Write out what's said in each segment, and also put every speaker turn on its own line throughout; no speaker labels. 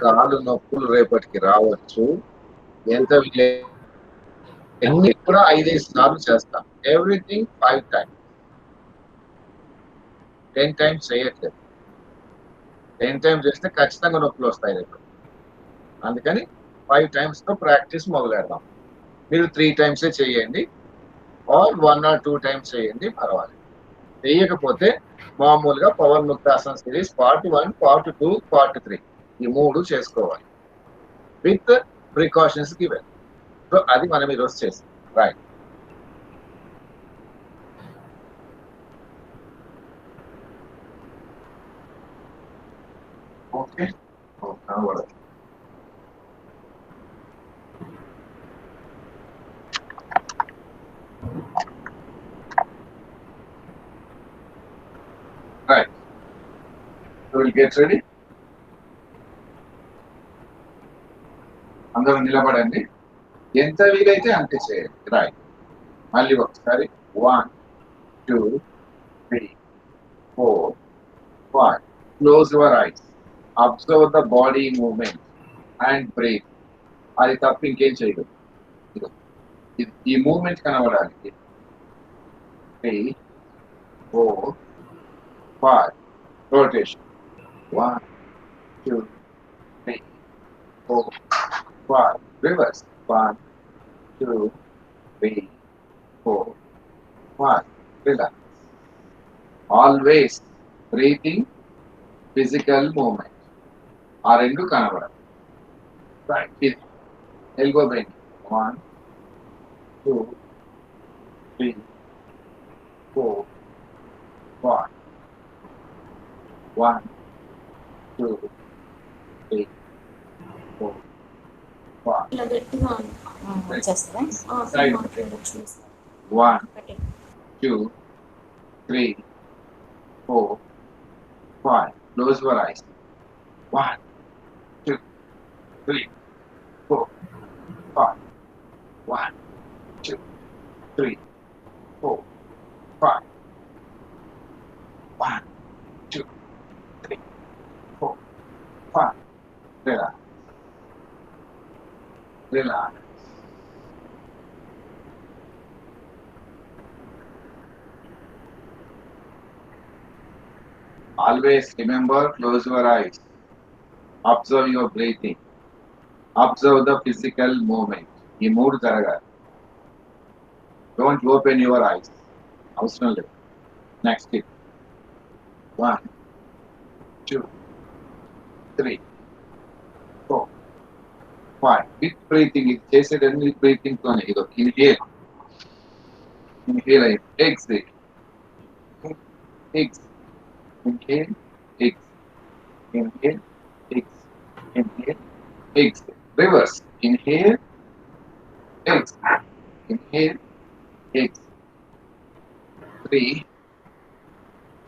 కాళ్ళు నొప్పులు రేపటికి రావచ్చు. ఎంత అన్ని కూడా 5 సార్లు చేస్తాం. Everything 5 times. 10 టైమ్స్ చేయట్లేదు. 10 టైమ్స్ చేస్తే ఖచ్చితంగా నొప్పులొస్తాయి రేపు. అందుకని 5 టైమ్స్‌తో ప్రాక్టీస్ మొదలెడదాం. మీరు 3 టైమ్సే చేయండి. ఆర్ 1 ఆర్ 2 టైమ్స్ చేయండి పర్వాలేదు. చెయ్యకపోతే మామూలుగా Pavan Muktasan series part 1, part 2, part 3 ఈ 3 చేసుకోవాలి. With precautions given. సో అది మనం ఈరోజు చేసాం. రైట్. ఓకే. కనబడదు. Right. So we'll get ready. అందరూ నిలబడండి. ఎంత వీలైతే అంతే చేయండి. రైట్. మళ్ళీ ఒకసారి 1, 2, 3, 4, 5. Close your eyes. Observe the body movement and breathe. అది తప్ప ఇంకేం చేయదు. ఈ మూవ్మెంట్ కనబడాలి. 3, 4, 5. Rotation. 1, 2, 3, 4, 5. Reverse. 1, 2, 3, 4, 5. Relax. Always breathing, physical movement. ఆ రెండు కనబడాలి. Right. Elbow bend. 1, 2, 3, 4, 5. 1, 2, 3, 4, 5.
ఇలా గట్టిగా చేస్తారా?
1, 2, 3, 4, 5. Close your eyes. 1, 2, 3, 4, 5. 1, 2, 3, 4, 5. 1, 2, 3, 4, 5. Relax. Relax. Always remember, close your eyes. Observe your breathing. Observe the physical movement. ఈ మూడు జరగాలి. Don't open your eyes. అవసరం లేదు. Next step. 1, 2, 3, 4, 5. With breathing, ఇది చేసేటన్ని breathing తోనే. ఇదో inhale. Inhale అయ్యింది. Exhale. Exhale. Inhale, exhale. Inhale, exhale. Inhale, exhale. Reverse. Inhale, exhale. Inhale, exhale. 3,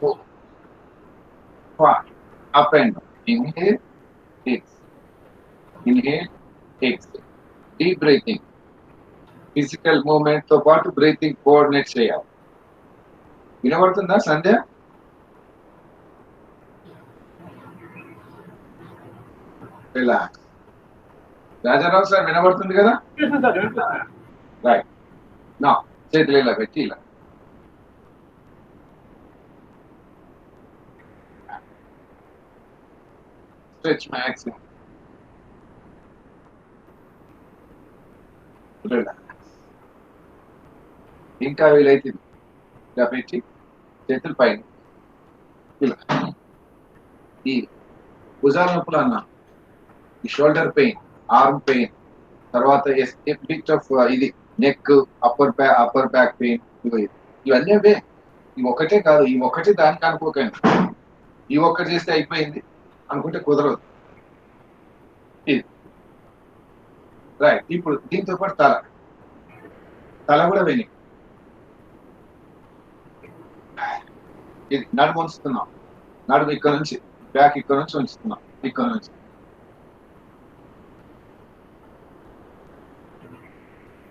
4, 5. Up and down. Inhale, exhale. Inhale, exhale. Deep breathing. Physical movement తో పాటు breathing coordinate చేయాలి. వినబడుతుందా సంధ్య? Relax. Rajarao sir వినబడుతుంది కదా? Right. నా చేతులు ఇలా పెట్టి ఇలా స్ట్రెచ్ మ్యాక్సిమం. రిలాక్స్. ఇంకా వీలైతే ఇలా పెట్టి చేతులు పైన ఇలా. ఈ భుజాల నొప్పులు అన్నా, ఈ షోల్డర్ పెయిన్, ఆర్మ్ పెయిన్, తర్వాత ఎఫెక్ట్ ఆఫ్ ఇది నెక్, అప్పర్ బ్యాక్ పెయిన్, ఇవన్నీ అవే. ఇవి ఒకటే కాదు. ఈ ఒక్కటే దానికి అనుకోకండి. ఈ ఒక్కటి చేస్తే అయిపోయింది అనుకుంటే కుదరదు. ఇది రైట్. ఇప్పుడు దీంతో పాటు తల కూడా విని ఇది నడుము ఉంచుతున్నాం. నడుము ఇక్కడ నుంచి, బ్యాక్ ఇక్కడ నుంచి ఉంచుతున్నాం. ఇక్కడ నుంచి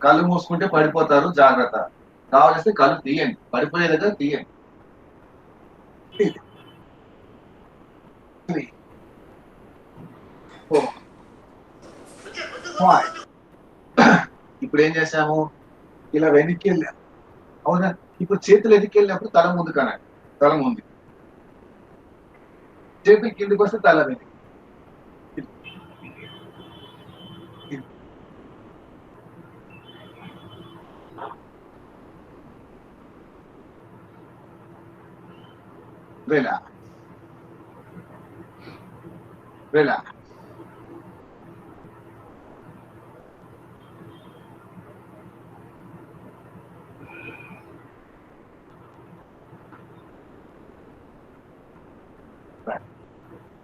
కళ్ళు మూసుకుంటే పడిపోతారు, జాగ్రత్త. కావాల్సి కళ్ళు తీయండి, పడిపోయే దగ్గర తీయండి. 3, 4 5. ఇప్పుడు ఏం చేసాము, ఇలా వెనక్కి వెళ్ళాము అవునా. ఇప్పుడు చేతులు వెనక్కి వెళ్ళినప్పుడు తల ముందు కనాలి, తల ముందు, చేతులు కిందికి వస్తే తల వెనక్కి. Relax. Relax. Right.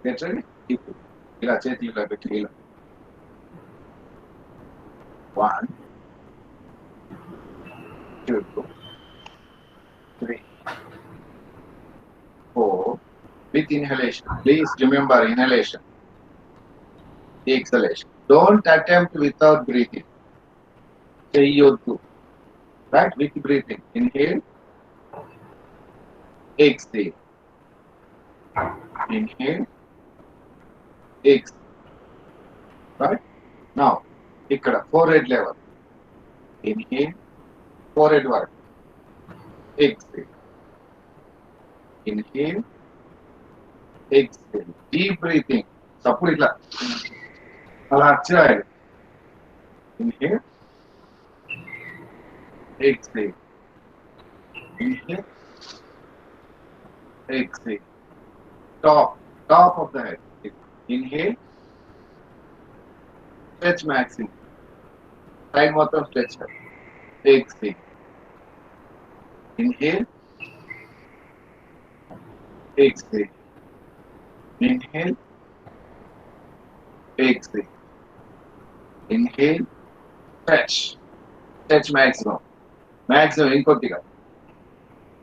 Get ready? ఇప్పుడు ఇలా చేతి ఇలా పెట్టి ఇలా 1 2 3 4 with inhalation. Please remember inhalation, exhalation. Don't attempt without breathing. Cheyyoddu. Right? With breathing. Inhale. Exhale. Inhale. Exhale. Right? Now, ఇక్కడ forehead level. Inhale. Forehead work. Exhale. Inhale. Exhale. Deep breathing. Support itla. అలా చేయాలి. Inhale. Exhale. Inhale. Exhale. Top of the head. Inhale. Stretch maximum. Side motor stretch. Exhale. Inhale. Exhale. Inhale. Exhale. Inhale. Stretch. Stretch maximum. Maximum inkotiga.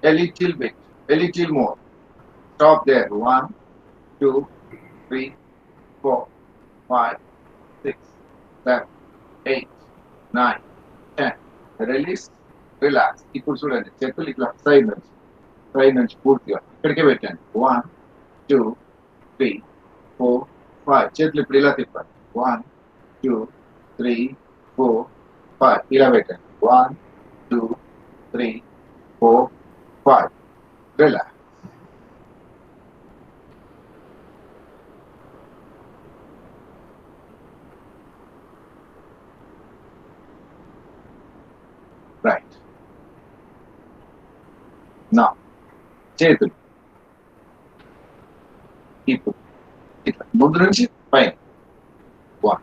A little bit. A little more. Stop there. 1, 2, 3, 4, 5, 6, 7, 8, 9, 10. Release. Relax. ఇప్పుడు చూడండి చేతులు ఇట్లా side నుంచి పూర్తిగా ఇక్కడికే పెట్టండి. 1, 2, 3, 4, 5. చేతులు ఇప్పుడు ఇలా తిప్పాలి. 1, 2, 3, 4, 5. ఇలా పెట్టండి. 1, 2, 3, 4, 5. Relax. Right. Now, చేతులు ఇప్పుడు ఇట్లా ముందు నుంచి పైన. 1.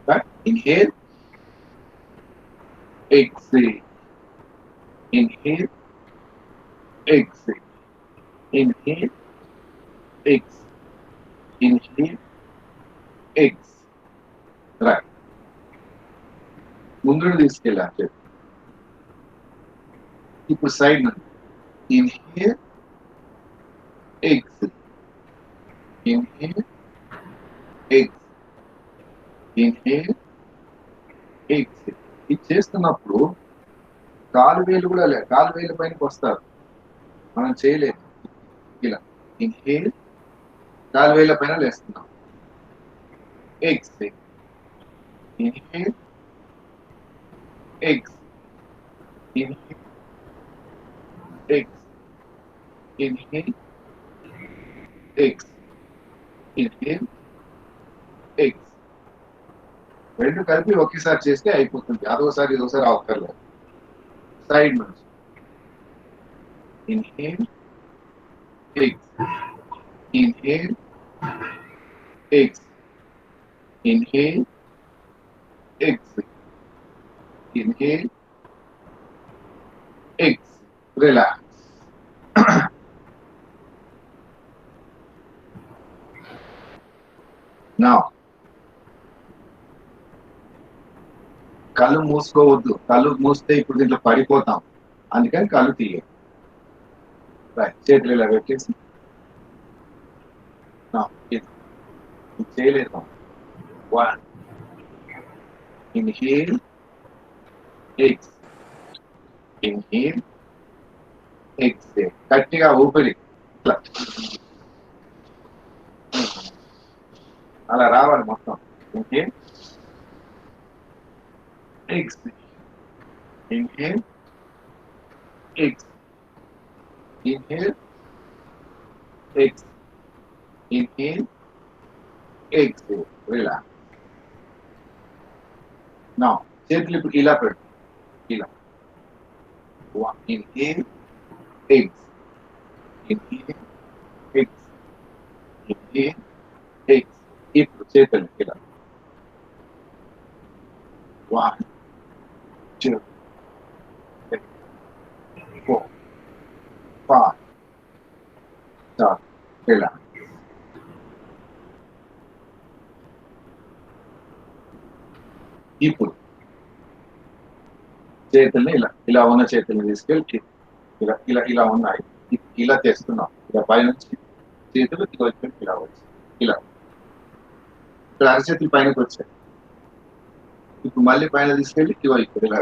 Right? Inhale. Exhale. Inhale. Exhale. Inhale. Exhale. Inhale. Exhale. Right. ముందు తీసుకెళ్ళాలి. ఇప్పుడు సైడ్ నుండి. Inhale. Exhale. Inhale. Exhale. Inhale. Exhale. ఇది చేస్తున్నప్పుడు కాలు వేలు కూడా లేదు, కాలు వేలు పైనకి వస్తారు, మనం చేయలేదు. ఇలా ఇన్హేల్, కాలు వేల పైన లేస్తున్నాం. Exhale. Inhale. Ex. Inhale. Ex. Inhale. Ex. Inhale. Ex. రెండు కలిపి ఒకేసారి చేస్తే అయిపోతుంది. అదోసారి ఇదోసారి అవక్కర్లేదు. సైడ్ నుంచి inhale. Ex. Inhale. Ex. Inhale. Ex. Inhale. Ex. Relax. Now, కళ్ళు మూసుకోవద్దు. కళ్ళు మూస్తే ఇప్పుడు దీంట్లో పడిపోతాం, అందుకని కళ్ళు తీయాలి. చేతులు ఇలా పెట్టేసి చేయలేదు. 1. ఇన్హేల్. ఎక్స్. ఇన్హేల్. ఎక్స్హేల్. గట్టిగా ఊపిరి. అలా రావాలి మొత్తం. Inhale exhale, inhale exhale, inhale exhale, inhale exhale. Relax. నా చేతులు ఇప్పుడు ఇలా పెట్టు, ఇలా. Inhale ex, inhale ex, inhale X. ఇప్పుడు చేతులు ఇలా. 1 2 3 4 5 6 ఇలా. ఇప్పుడు చేతుల్ని ఇలా, ఇలా ఉన్న చేతుల్ని తీసుకెళ్ళి ఇలా ఇలా ఇలా ఉన్నాయి, ఇలా తెస్తున్నాం. ఇలా పైనుంచి చేతులు వచ్చి ఇలా వచ్చి ఇలా. ఇక్కడ అరచేతులు పైనకి వచ్చాయి. ఇప్పుడు మళ్ళీ పైన తీసుకెళ్ళి ఇక్కడ ఇలా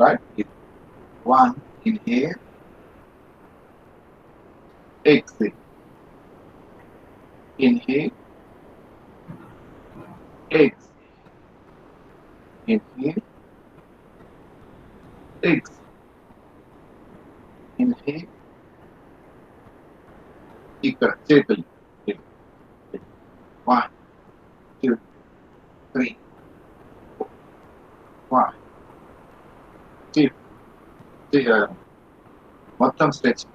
right. 1 inhale exhale, inhale ex, inhale ex, inhale. ఇక్కడ చేతులు 1 2 3 4 5 6 మొత్తం స్ట్రెచ్.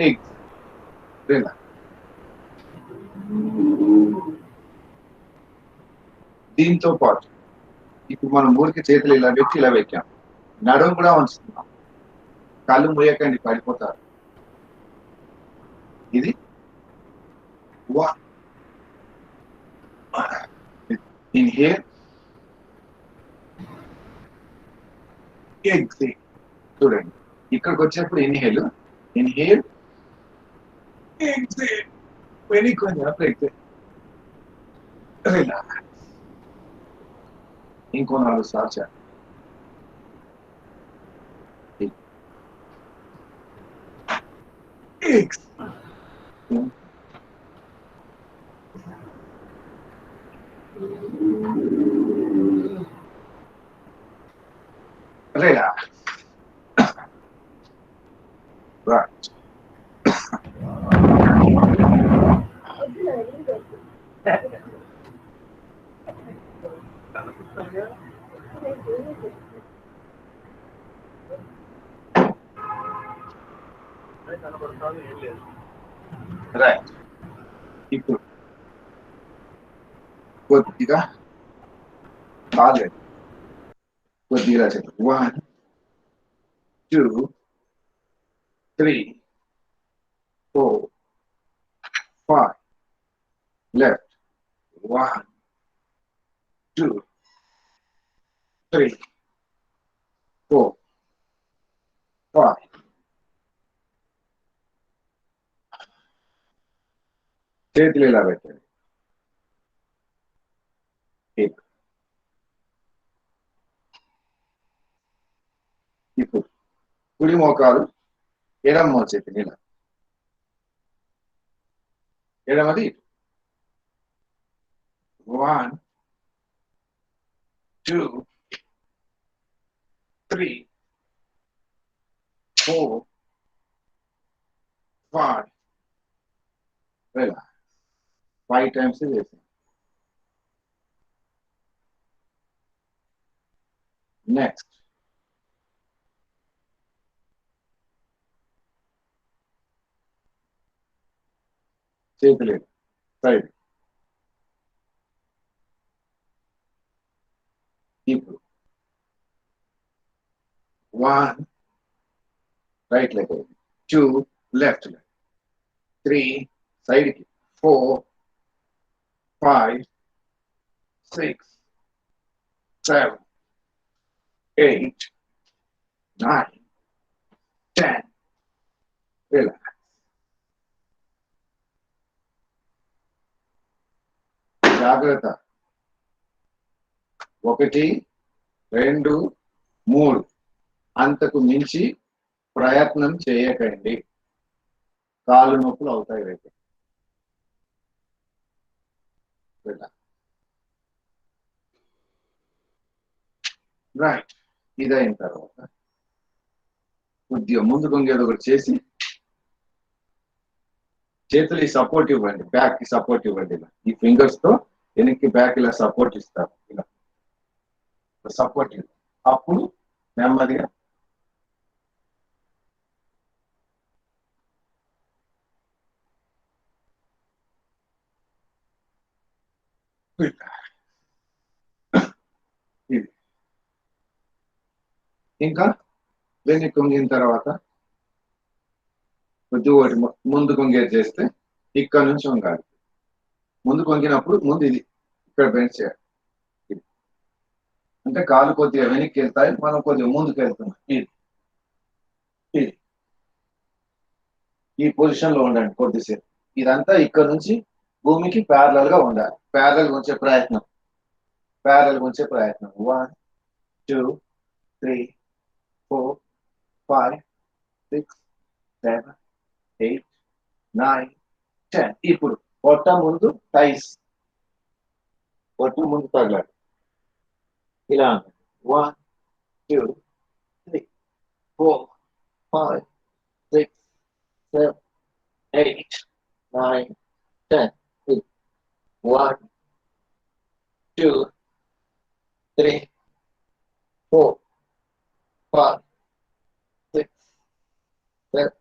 Eggs relax. దీంతో పాటు ఇప్పుడు మనం ఊరికి చేతులు ఇలా పెట్టి ఇలా పెట్టాం, నడుము కూడా ఉంచుతున్నాం. కళ్ళు మూయకండి, పడిపోతారు. ఇది ఇన్హేల్ ఎక్స్హేల్. చూడండి ఇక్కడికి వచ్చేప్పుడు ఇన్హేల్, ఇన్హేల్ ఎక్స్హేల్, వెనక్కి అప్పుడు ఎక్స్హేల్. రిలాక్స్. ఇంకో 4 సార్లు చేయాలి. Relax. Right. Right. ఇప్పుడు కొద్దిగా కాలేదు, కొద్దిగా చెప్పండి. 1 2 3 4 5 left. 1 2 3 4 5. చేతులు ఇలా పెట్టండి. ఇప్పుడు కుడి మోకాలు ఎడమ మోచేతి ఇలా, ఎడమది 1 2 3 4 5. Relax. 5 times చేసాం. నెక్స్ట్ చేతులు సైడ్. ఇప్పుడు 1 right leg, 2 left leg, 3 side కి, 4 5 6 7 8 9 10. Relax. జాగ్రత్త. 1 2 3 అంతకు మించి ప్రయత్నం చేయకండి, కాళ్ళు నొప్పులు అవుతాయి రేపు. రైట్. ఇదైన తర్వాత కొద్దిగా ముందు కొంగేది ఒకటి చేసి చేతులు ఈ సపోర్ట్ ఇవ్వండి, బ్యాక్ కి సపోర్ట్ ఇవ్వండి. ఇలా ఈ ఫింగర్స్ తో వెనక్కి బ్యాక్ ఇలా సపోర్ట్ ఇస్తారు. ఇలా సపోర్ట్ ఇవ్వండి. అప్పుడు నెమ్మదిగా ఇది. ఇంకా వెనక్కి కొంగిన తర్వాత కొద్దిగా ఒకటి ముందు కొంగేది చేస్తే ఇక్కడ నుంచి వంగాలి. ముందు కొంగినప్పుడు ముందు ఇది ఇక్కడ బెండ్ చేయాలి. అంటే కాలు కొద్దిగా వెనక్కి వెళ్తాయి, మనం కొద్దిగా ముందుకు వెళ్తున్నాం. ఇది ఈ పొజిషన్ లో ఉండండి కొద్దిసేపు. ఇదంతా ఇక్కడ నుంచి భూమికి ప్యారలల్ గా ఉండాలి. ప్యారలల్ ఉంచే ప్రయత్నం, 1 2 3 4 5 6 7 8 9 10. ఇప్పుడు పొట్ట ముందు టైస్, పొట్ట ముందు తగలాలి. ఇలా 1 2 3 4 5 6 7 8 9 10. 1 2 3 4 5 6 7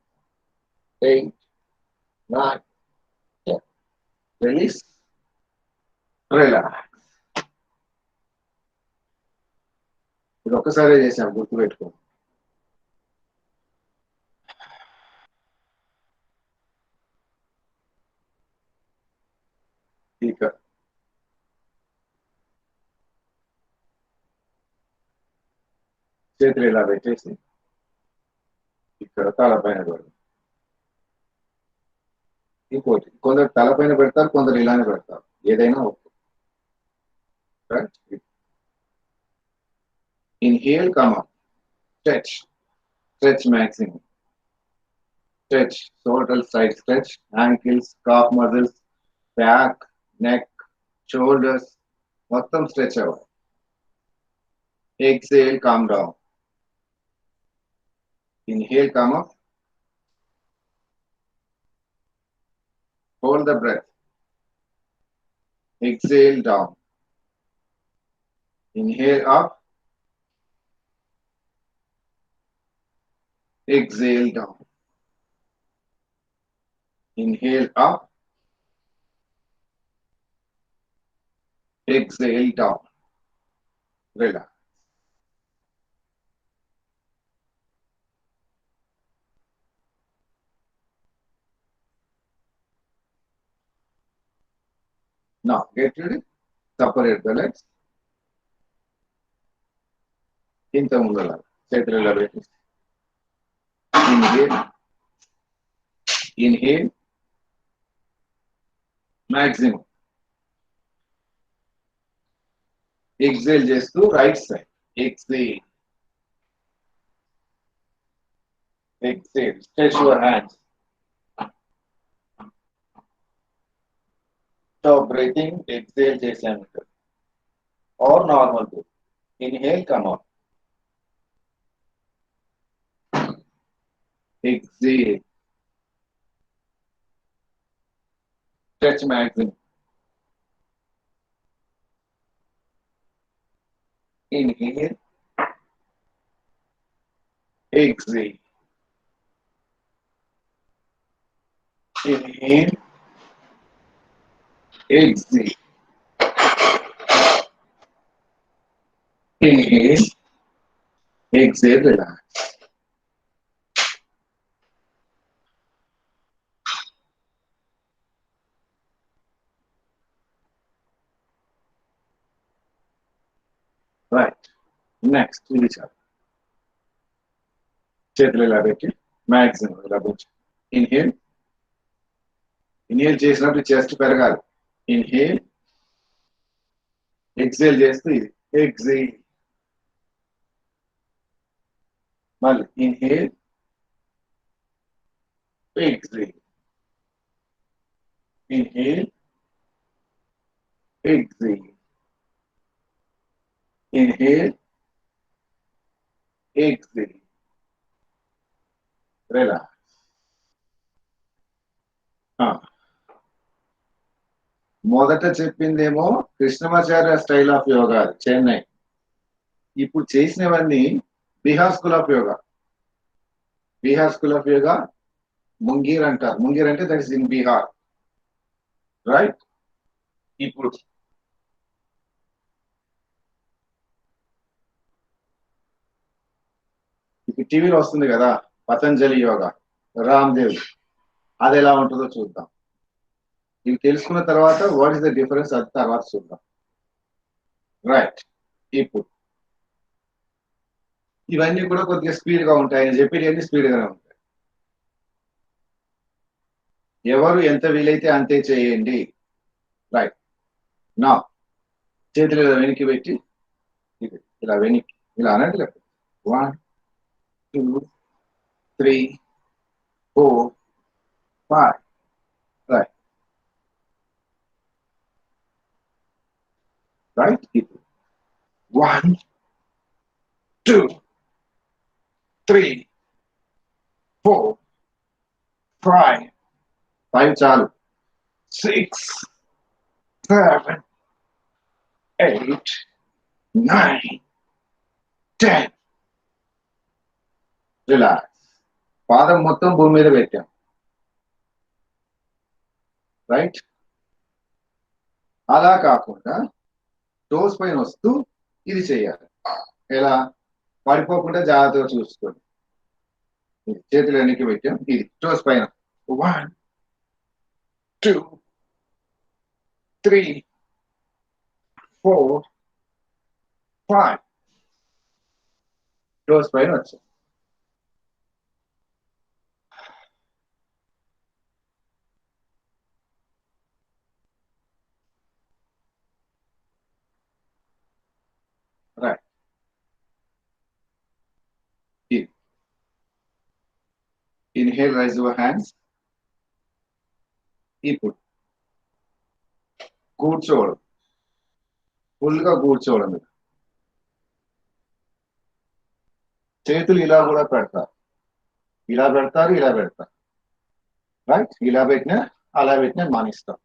8 9 10. Release. Relax. ఇది ఒక్కసారే చేశాను, గుర్తుపెట్టుకో. ఇక చేతులు ఇలా పెట్టేసి ఇక్కడ తలపైన పెడతారు. ఇంకోటి, కొందరు తలపైన పెడతారు, కొందరు ఇలానే పెడతారు. ఏదైనా okay. Inhale, come up, stretch maximum. Stretch, total side stretch, ankles, calf muscles, back, neck, shoulders, మొత్తం stretch అవ్వాలి. Exhale, calm down. Inhale, come up. Hold the breath. Exhale, down. Inhale, up. Exhale, down. Inhale, up. Exhale, down. Relax. Now, get ready. Separate the legs. ఇంత ముందర చేతులు ఇలా పెట్టి inhale maximum. Exhale చేస్తూ right side. Exhale, stretch your hands. Stop breathing, exhale చేసాను. Or normal breath. Inhale, come on. Exhale. Stretch maximum. Inhale. Exhale. Inhale. Exhale. Inhale. Exhale. Relax. Right. Next, ఇది చాలు. చేతులు ఇలా పెట్టి మాక్సిమం ఇలా పెట్టి inhale. Inhale చేసినప్పుడు చెస్ట్ పెరగాలి. ఇన్హేల్. ఎక్సేల్ చేస్తూ ఇది. ఎక్సేల్. మళ్ళీ inhale. Exhale. Inhale. exhale. Inhale, exhale. Relax. మొదట చెప్పిందేమో Krishnamacharya style of yoga Chennai. ఇప్పుడు చేసినవన్నీ Bihar school of yoga. Bihar school of yoga Munger అంటారు. ముంగీర్ అంటే that is in Bihar, right? ఇప్పుడు టీవీలో వస్తుంది కదా పతంజలి యోగా, రామ్దేవ్, అది ఎలా ఉంటుందో చూద్దాం. ఇవి తెలుసుకున్న తర్వాత వాట్ ఇస్ ద డిఫరెన్స్ అది తర్వాత చూద్దాం, రైట్? ఇప్పుడు ఇవన్నీ కూడా కొద్దిగా స్పీడ్ గా ఉంటాయి. ఆయన చెప్పేది స్పీడ్ గానే ఉంటాయి. ఎవరు ఎంత వీలైతే అంతే చేయండి, రైట్? నా చేతులు ఇలా వెనక్కి పెట్టి ఇది ఇలా వెనక్కి ఇలా అన్నట్టు 1 2 3 4 5, రైట్? రైట్? ఇప్పుడు 1 2 3 4 5 చాలు, 6 7 8 9 10. రిలాక్స్. పాదం మొత్తం భూమి మీద పెట్టాం, రైట్? అలా కాకుండా టోస్ పైన వస్తూ ఇది చేయాలి. ఎలా? పడిపోకుండా జాగ్రత్తగా చూసుకోండి. చేతులు వెనక్కి పెట్టాం, ఇది టోస్ పైన 1 2 3 4 5. టోస్ పైన వచ్చాం. Right. Inhale, raise your hands. ఇప్పుడు కూర్చోవడం, ఫుల్గా కూర్చోవడం. చేతులు ఇలా కూడా పెడతారు, ఇలా పెడతారు, ఇలా పెడతారు, రైట్? ఇలా పెట్టినా అలా పెట్టినా మానేస్తాం.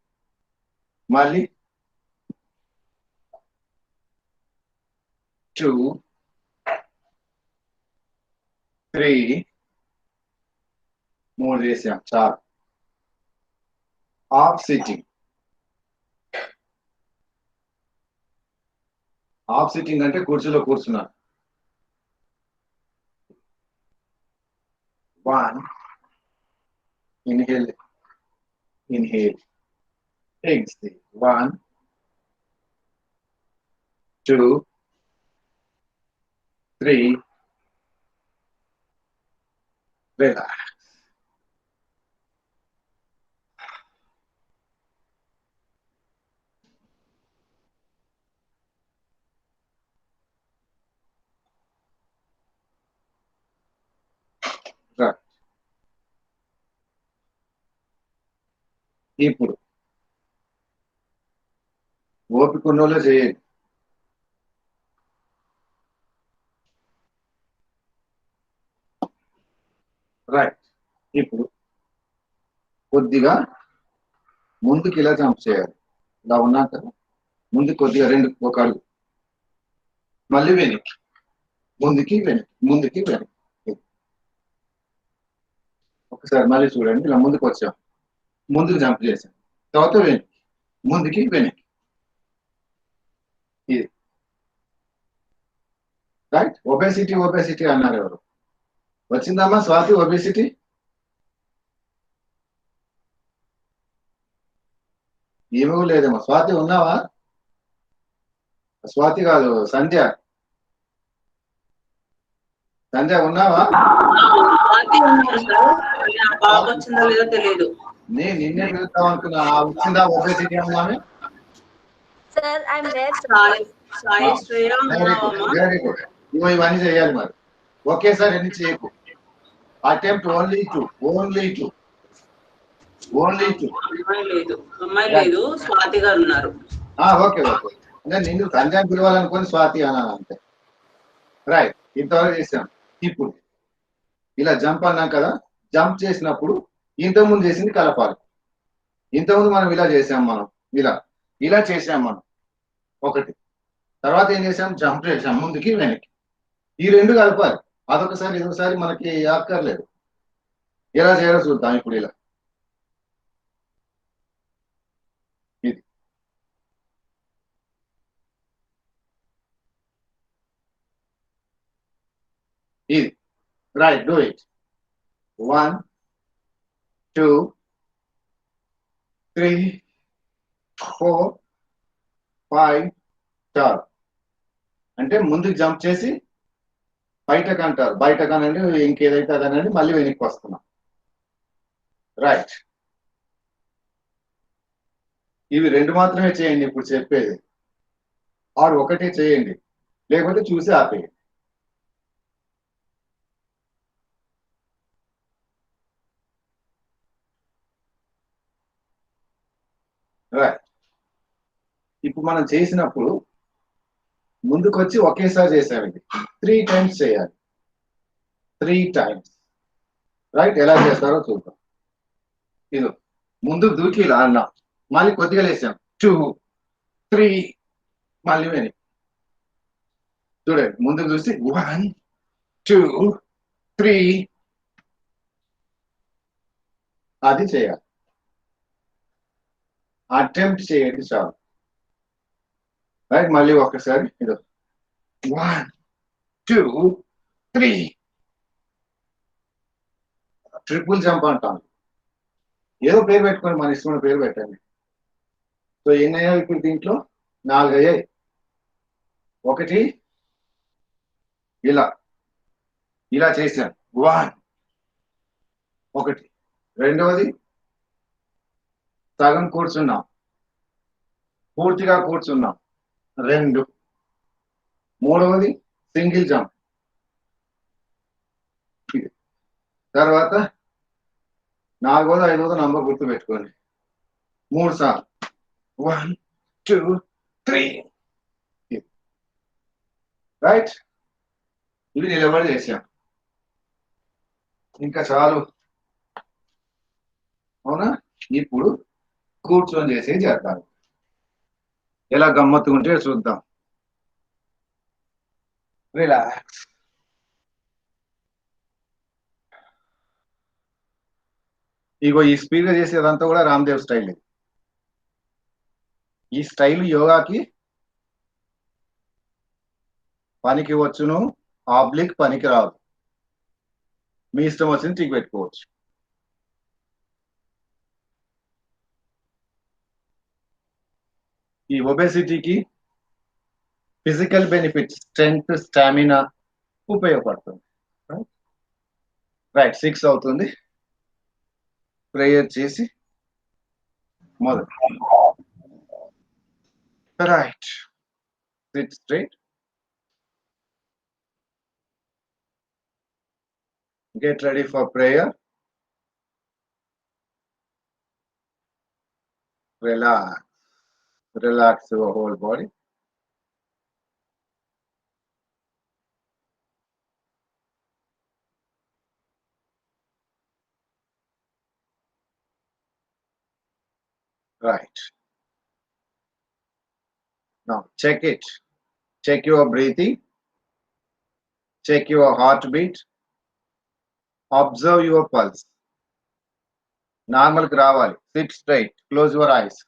మళ్ళీ 2 3 3 చేసాం, చాలు. Half sitting. హాఫ్ సిట్టింగ్ అంటే కుర్చీలో కూర్చున్నాను. 1 inhale, exhale. 1 2 3 relax. Right. ఇప్పుడు ఓపిక ఉన్నోళ్ళే చేయండి. రైట్. ఇప్పుడు కొద్దిగా ముందుకు ఇలా జంప్ చేయాలి. ఇలా ఉన్నాక ముందుకు కొద్దిగా ఒక అడుగు, మళ్ళీ వెనక్కి, ముందుకి వెనక్కి, ముందుకి వెనక్కి. ఒకసారి మళ్ళీ చూడండి. ఇలా ముందుకు వచ్చాం, ముందుకు జంప్ చేసాం, తర్వాత వెనక్కి, ముందుకి వెనక్కి. ఇది రైట్. ఒబేసిటీ అన్నారు ఎవరు? వచ్చిందమ్మా స్వాతి ఒబేసిటీ? ఏమో లేదమ్మా. స్వాతి ఉన్నావా? స్వాతి కాదు, సంధ్య. సంధ్య ఉన్నావా? నేను నిన్నే పిలుస్తాం అనుకున్నా. వచ్చిందా ఒబేసిటీ అమ్మాని? Very good. ఇవన్నీ చేయాలి మరి. ఒకేసారి ఎన్ని చేయకు. Attempt only two.
అమ్మాయి లేదు, స్వాతి గారు ఉన్నారు.
Okay okay. అంటే నిన్ను సంధ్య పిలవాలనుకొని స్వాతి అన్నాను అంతే. రైట్, ఇంతవరకు చేసాం. ఇప్పుడు ఇలా జంప్ అన్నాం కదా, జంప్ చేసినప్పుడు ఇంతకుముందు చేసింది కలపాలి. ఇంతకుముందు మనం ఇలా చేసాం, మనం ఇలా ఇలా చేసాం మనం ఒకటి. తర్వాత ఏం చేసాం, జంప్ చేసాం ముందుకి వెనక్కి. ఈ రెండు కలపాలి. అదొకసారి ఇదొకసారి మనకి అక్కర్లేదు. ఎలా చేయాలో చూద్దాం ఇప్పుడు. ఇలా ఇది ఇది రైట్, డూ ఇట్. 1 2 3 4 5 చాలు. అంటే ముందుకు జంప్ చేసి బయటకు అంటారు, బయటకు అనండి, ఇంకేదైతే అదనండి, మళ్ళీ వెనక్కి వస్తున్నాం. రైట్, ఇవి రెండు మాత్రమే చేయండి ఇప్పుడు చెప్పేది. ఆరు ఒకటే చేయండి, లేకపోతే చూసి ఆపేయండి. రైట్, ఇప్పుడు మనం చేసినప్పుడు ముందుకు వచ్చి ఒకేసారి చేసాం. ఇది 3 times చేయాలి. 3 times. రైట్, ఎలా చేస్తారో చూద్దాం. ఇది ముందుకు దూకి ఇలా అన్నాం, మళ్ళీ కొద్దిగా లేసాం. 2 3 మళ్ళీ వెనక్కి. చూడండి, ముందుకు చూసి 1 2 3 అది చేయాలి. అటెంప్ట్ చేయండి చాలు. రైట్, మళ్ళీ ఒక్కసారి ఇది 1 2 3 ట్రిపుల్ జంప్ అంటాం. ఏదో పేరు పెట్టుకొని మన ఇష్టమైన పేరు పెట్టండి. సో ఎన్ని అయ్యాయి ఇప్పుడు దీంట్లో? 4 అయ్యాయి. ఒకటి ఇలా ఇలా చేశాను, 1 ఒకటి. రెండవది సగం కూర్చున్నాం, పూర్తిగా కూర్చున్నాం, 2. మూడవది సింగిల్ జంప్. తర్వాత నాలుగోది ఐదవది నంబర్ గుర్తు పెట్టుకోండి. 3 సార్లు 1 2 3. రైట్, ఇవి నిలబడి చేసాం. ఇంకా చాలు, అవునా? ఇప్పుడు కూర్చొని చేసి చేద్దాం. ఎలా గమ్మత్తు ఉంటే చూద్దాం. రిలాక్స్. ఇగో ఈ స్పీడ్ గా చేసేదంతా కూడా రామ్దేవ్ స్టైల్. ఈ స్టైల్ యోగాకి పనికి వచ్చును, ఆబ్లిక్ పనికి రాదు. మీ ఇష్టం వచ్చింది టిక్ పెట్టుకోవచ్చు. ఈ ఒబేసిటీకి ఫిజికల్ బెనిఫిట్స్, స్ట్రెంగ్త్, స్టామినా ఉపయోగపడుతుంది. రైట్, 6 అవుతుంది. ప్రేయర్ చేసి మొదలు. Right, SIT straight, get ready for prayer. Relax, relax your whole body. Right, now check it, check your breathing, check your heartbeat, observe your pulse. Normal కి రావాలి. Sit straight, close your eyes.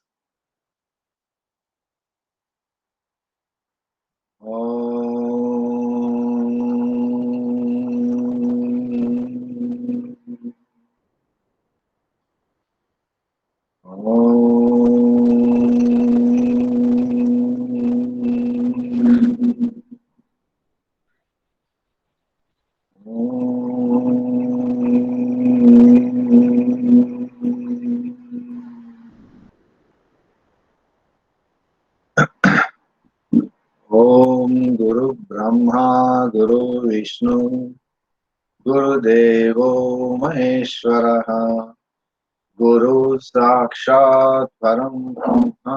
ओम गुरु ब्रह्मा गुरु विष्णु गुरुदेवो महेश्वरः गुरु साक्षात् परं ब्रह्म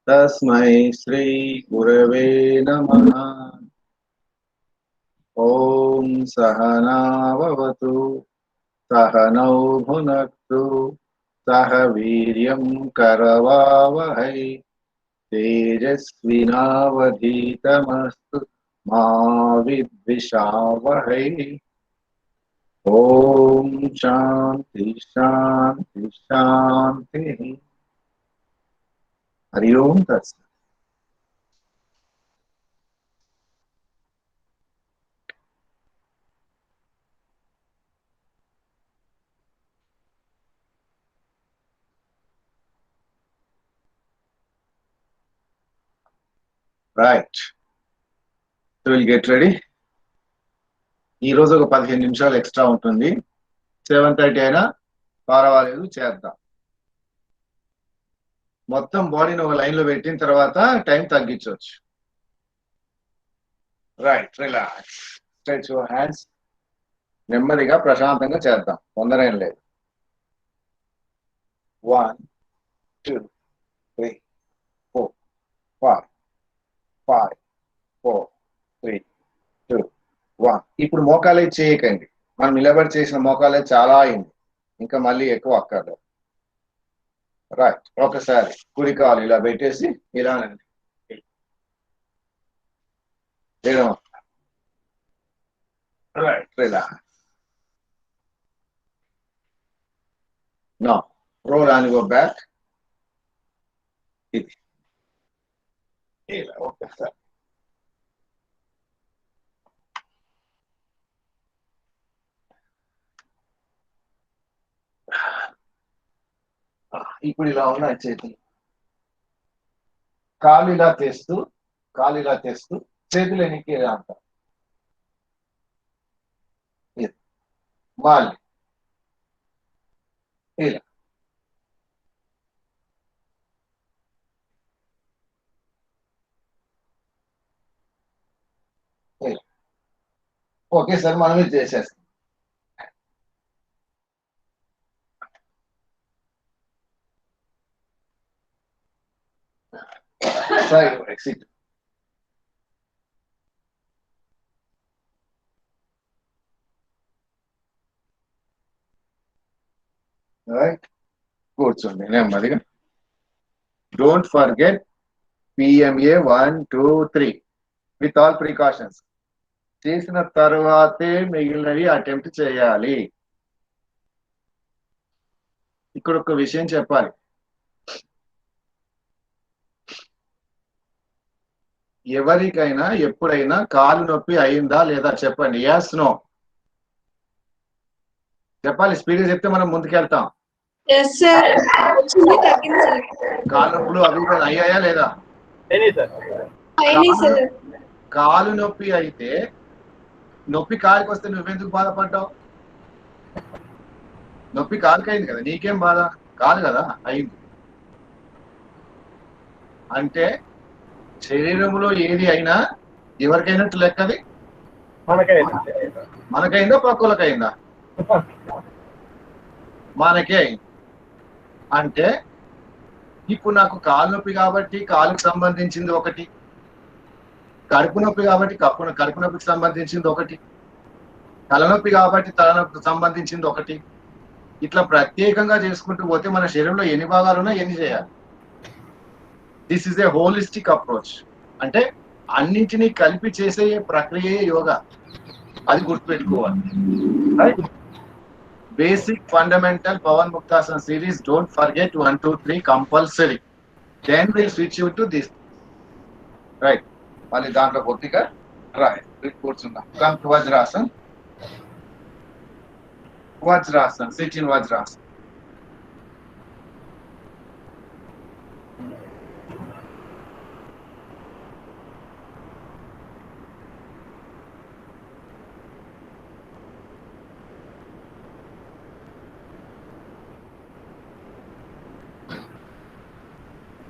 तस्मै श्री गुरवे नमः। ओम सहनाववतु सहनौ भुनक्तु सह वीर्यं करवावहै तेजस्विनावधीतमस्तु मा विद्विषावहै। ओम शांति शांति शांति। हरि ओम तत्सत्। Right, will get ready. ఈ రోజు ఒక 15 నిమిషాలు ఎక్స్ట్రా ఉంటుంది. 7:30 అయినా పర్వాలేదు, చేద్దాం. మొత్తం బాడీని ఒక లైన్ లో పెట్టిన తర్వాత టైం తగ్గించవచ్చు. Right, relax, stretch your hands. నెమ్మదిగా ప్రశాంతంగా చేద్దాం, తొందర ఏం లేదు. 1 2 3 4 5 5 4 3 2 1. ఇప్పుడు మోకాలే చేయకండి, మనం నిలబడి చేసిన మోకాలే చాలా అయింది, ఇంకా మళ్ళీ ఎక్కువ అక్కర్లేదు. రైట్, ఒకసారి కుడి కాలు ఇలా పెట్టేసి ఇలా right, relax. Now, roll and go back. ఇది ఇలా ఒకసారి. ఇప్పుడు ఇలా ఉన్నాయి చేతులు. కాలు ఇలా తెస్తూ చేతులు ఎనికి అంట. మళ్ళీ ఇలా ఒకేసారి మనం ఇది చేసేస్తాం. Side exit. రైట్, కూర్చోండి నెమ్మదిగా. Don't forget PMA 1 2 3 with all precautions. చేసిన తర్వాతే మిగిలినవి అటెంప్ట్ చేయాలి. ఇక్కడ ఒక విషయం చెప్పాలి. ఎవరికైనా ఎప్పుడైనా కాలు నొప్పి అయిందా లేదా చెప్పండి. yes no చెప్పాలి. స్పీడ్గా చెప్తే మనం ముందుకెళ్తాం. కాలు నొప్పులు అవి అయ్యాయా లేదా? కాలు నొప్పి అయితే, నొప్పి కాలుకి వస్తే నువ్వెందుకు బాధపడ్డావు? నొప్పి కాలుకి అయింది కదా, నీకేం బాధ? కాదు కదా అయింది. అంటే శరీరంలో ఏది అయినా ఎవరికైనట్టు లెక్కది. మనకైందా పక్కలకైందా? మనకే అయింది. అంటే ఇప్పుడు నాకు కాలు నొప్పి కాబట్టి కాలుకు సంబంధించింది ఒకటి, కడుపు నొప్పి కాబట్టి కడుపు నొప్పికి సంబంధించింది ఒకటి, తలనొప్పి కాబట్టి తలనొప్పికి సంబంధించింది ఒకటి. ఇట్లా ప్రత్యేకంగా చేసుకుంటూ పోతే మన శరీరంలో ఎన్ని భాగాలు ఉన్నా ఎన్ని చేయాలి? This is a holistic approach. అంటే అన్నింటినీ కలిపి చేసే ప్రక్రియే యోగా. అది గుర్తుపెట్టుకోవాలి. Right, basic fundamental Pavan Muktasana series. Don't forget 1 2 3 compulsory. Then will switch you to this. Right, మళ్ళీ దాంట్లో కొద్దిగా రైట్ కూర్చుందాం. Come to Vajrasan. Vajrasan, sit in Vajrasan.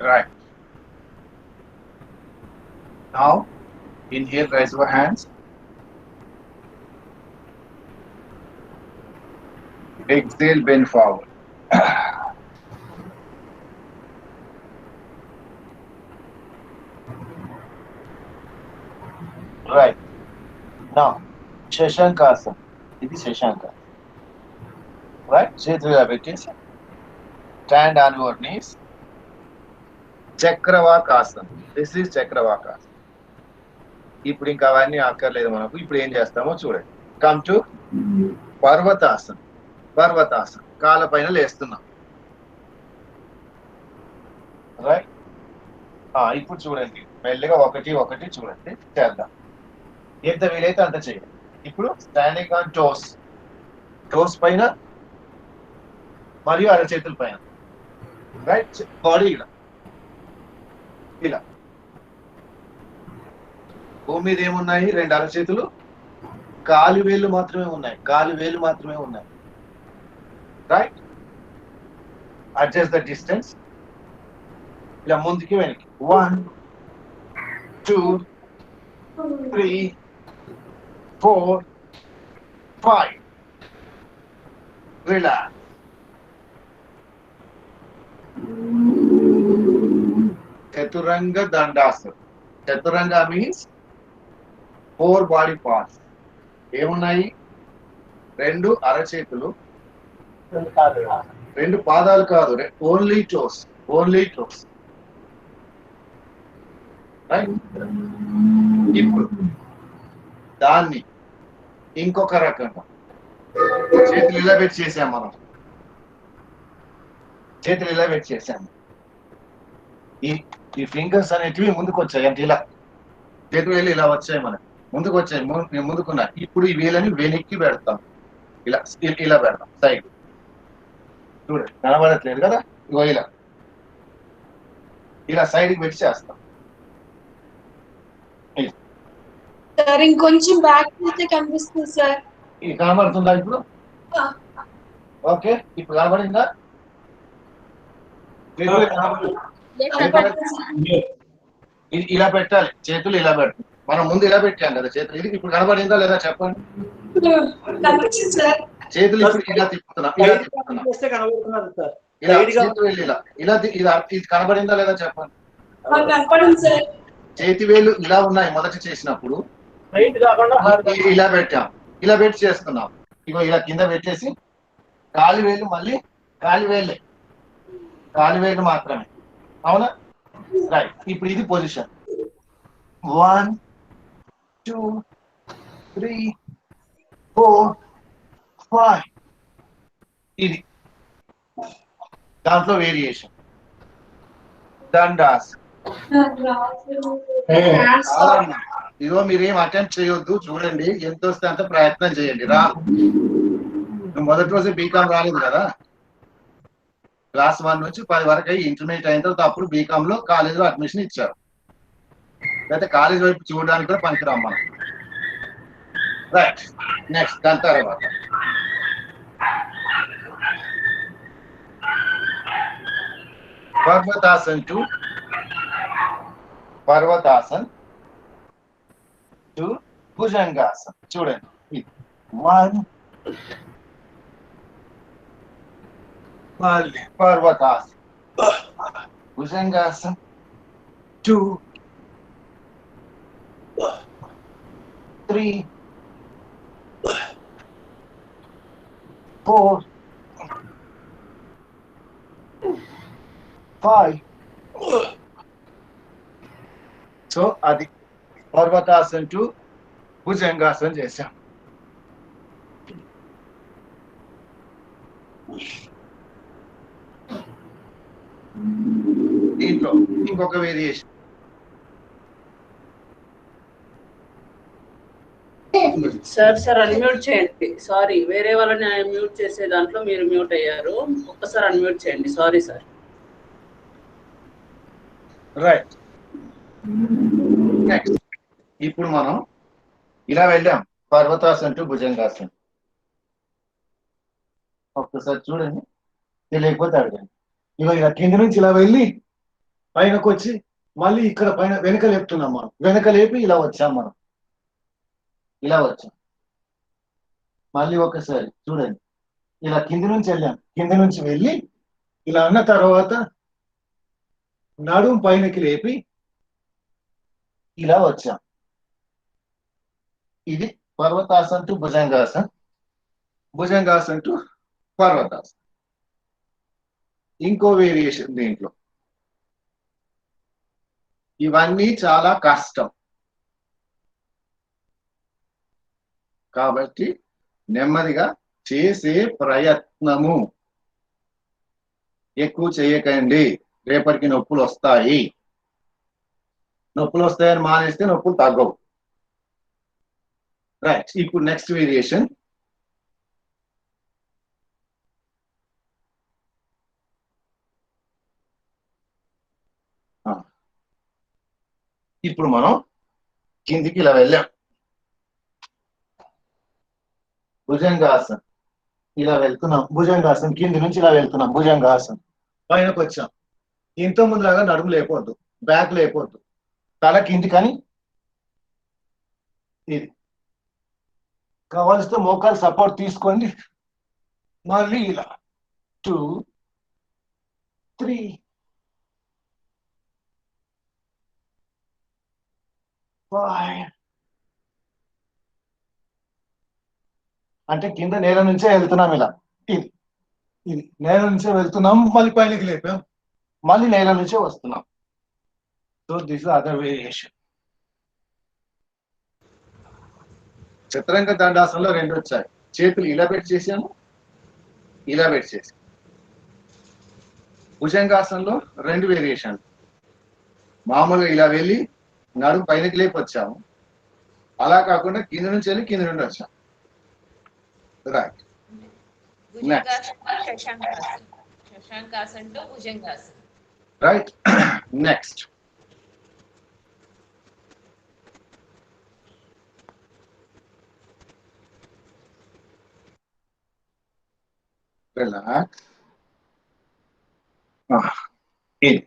Right. Now, inhale, raise your hands. Exhale, bend forward. Right. నా శశాంకాసన్, ఇది శశాంక. రైట్, చేతులు ఇలా పెట్టేసి stand on your knees. చక్రవాకాసన్, this is చక్రవాకాసన్. ఇప్పుడు ఇంకా అవన్నీ అక్కర్లేదు మనకు. ఇప్పుడు ఏం చేస్తామో చూడండి. Come to పర్వతాసన్. పర్వతాసన్, కాళ్ళ పైన లేస్తున్నాం. రైట్. ఇప్పుడు చూడండి, మెల్లిగా ఒకటి ఒకటి చూడండి, చేద్దాం. ఎంత వీలైతే అంత చేయండి. ఇప్పుడు స్టాండింగ్ ఆన్ టోస్, టోస్ పైన మరియు అరచేతుల పైన. రైట్, బాడీ ఇలా ఇలా. భూమి మీద ఏమున్నాయి? 2 అరచేతులు, కాలు వేలు మాత్రమే ఉన్నాయి. కాలు వేలు మాత్రమే ఉన్నాయి. Right, adjust the distance. ఇలా ముందుకి వెనక్కి. 1 2 3 4 5. రిలాక్స్. చతురంగ దండాసనం. చతురంగ మీన్స్ 4 బాడీ పార్ట్స్. ఏమున్నాయి? 2 అరచేతులు, 2 పాదాలు కాదు, only toes, only toes. Right. ఇప్పుడు దాన్ని ఇంకొక రకంగా చేతులు ఇలా పెట్టి చేసాం మనం. చేతులు ఇలా పెట్టి చేసాము. ఈ ఫింగర్స్ అనేటివి ముందుకు వచ్చాయి. అంటే ఇలా చేతులు వేలు ఇలా వచ్చాయి, మనకి ముందుకు వచ్చాయి, ముందుకున్నా. ఇప్పుడు ఈ వేలని వెనక్కి పెడతాం. ఇలా ఇలా పెడతాం సైడ్. చూడండి, కనబడట్లేదు కదా? ఇగో ఇలా ఇలా సైడ్కి పెట్టి చేస్తాం.
సార్ ఇంకొంచెం బ్యాక్ చేస్తే కనిపిస్తుంది సార్.
ఇది కనబడుతుందా ఇప్పుడు? ఓకే, ఇప్పుడు కనబడిందా? ఇది ఇలా పెట్టాలి, చేతులు ఇలా పెట్టాలి. మనం ముందు ఇలా పెట్టాం కదా చేతులు. ఇది ఇప్పుడు కనబడిందా లేదా చెప్పండి. చేతులు ఇప్పుడు ఇలా తిప్పుతున్నాం, ఇలా తిప్పుతున్నాం. ఇలా చేతులు ఇలా ఇలా ఇది కనబడిందా లేదా చెప్పండి. చేతి వేలు ఇలా ఉన్నాయి మొదట చేసినప్పుడు. ఇలా పెట్టాం, ఇలా పెట్టి చేస్తున్నాం. ఇగో ఇలా కింద పెట్టేసి కాలి వేలు, మళ్ళీ కాలి వేలే, కాలి వేలు మాత్రమే. అవునా? రైట్. ఇప్పుడు ఇది పొజిషన్. 1 2 3 4 5. ఇది దాంట్లో వేరియేషన్. దండాస్. ఇదిగో మీరేం అటెంప్ట్ చేయొద్దు, చూడండి ఎంత వస్తే అంత ప్రయత్నం చేయండి. నువ్వు మొదటి రోజు బీకామ్ రాలేదు కదా, క్లాస్ 1 నుంచి 10 వరకు అయ్యి ఇంటర్మీడియట్ అయిన తర్వాత అప్పుడు బీకామ్ లో కాలేజీలో అడ్మిషన్ ఇచ్చారు. లేకపోతే కాలేజ్ వైపు చూడడానికి కూడా పనికిరాం మనం. రైట్, నెక్స్ట్ దాని తర్వాత పర్వతాసన్ టు పర్వతాసన్ టు భుజంగాసన్. చూడండి, 1 పర్వతాసన్, భుజంగాసన్, 2 3 4 5. సో అది పర్వతాసన్ టు భుజంగాసన్ చేశాం. దీంట్లో ఇంకొక వేరియేషన్.
సార్ అన్మ్యూట్ చేయండి. సారీ, వేరే వాళ్ళని మ్యూట్ చేసే దాంట్లో మీరు మ్యూట్ అయ్యారు. ఒక్కసారి అన్మ్యూట్ చేయండి. Sorry sir.
రైట్. నెక్స్ట్ ఇప్పుడు మనం ఇలా వెళ్ళాం, పర్వతాసన్ టు భుజంగాసన్. ఒక్కసారి చూడండి, తెలియకపోతే అడగండి. ఇవాళ ఇలా కింద నుంచి ఇలా వెళ్ళి పైనకు వచ్చి మళ్ళీ ఇక్కడ పైన వెనక లేపుతున్నాం మనం. వెనక లేపి ఇలా వచ్చాం మనం, ఇలా వచ్చాం. మళ్ళీ ఒకసారి చూడండి, ఇలా కింది నుంచి వెళ్ళాం, కింద నుంచి వెళ్ళి ఇలా అన్న తర్వాత నడుము పైనకి లేపి ఇలా వచ్చాం. ఇది పర్వతాసన్ టు భుజంగాసన్, భుజంగాసన్ టు పర్వతాసన్. ఇంకో వేరియేషన్ దీంట్లో. ఇవన్నీ చాలా కష్టం కాబట్టి నెమ్మదిగా చేసే ప్రయత్నము. ఎక్కువ చేయకండి, రేపటికి నొప్పులు వస్తాయి. నొప్పులు వస్తాయని మానేస్తే నొప్పులు తగ్గవు. రైట్, ఇప్పుడు నెక్స్ట్ వేరియేషన్. ఇప్పుడు మనం కిందికి ఇలా వెళ్ళాం. భుజంగాసన్ ఇలా వెళ్తున్నాం, భుజంగాసన్ కింది నుంచి ఇలా వెళ్తున్నాం, భుజంగాసన్ పైనకు వచ్చాం. ఇంత ముందులాగా నడుము లేకపోద్దు, బ్యాక్ లేకపోద్దు, తల కింది కానీ ఇది కావాల్సిన మోకాలు సపోర్ట్ తీసుకోండి. మళ్ళీ ఇలా 2 3 5. అంటే కింద నేల నుంచే వెళ్తున్నాం ఇలా. ఇది ఇది నేల నుంచే వెళ్తున్నాం, మళ్ళీ పైనకి లేపాం, మళ్ళీ నేల నుంచే వస్తున్నాం. So this other variation. Chaturanga దండాసనంలో 2 వచ్చాయి. చేతులు ఇలా పెట్టి చేసాము, ఇలా పెట్టి చేసాము. భుజంగాసనంలో 2 వేరియేషన్. మామూలుగా ఇలా వెళ్ళి నడుము పైనకి లేపి వచ్చాము, అలా కాకుండా కింద నుంచి వెళ్ళి కింద నుండి వచ్చాము. Right,
Shashankasan to Bhujangasan.
Right. Next relax. ఇది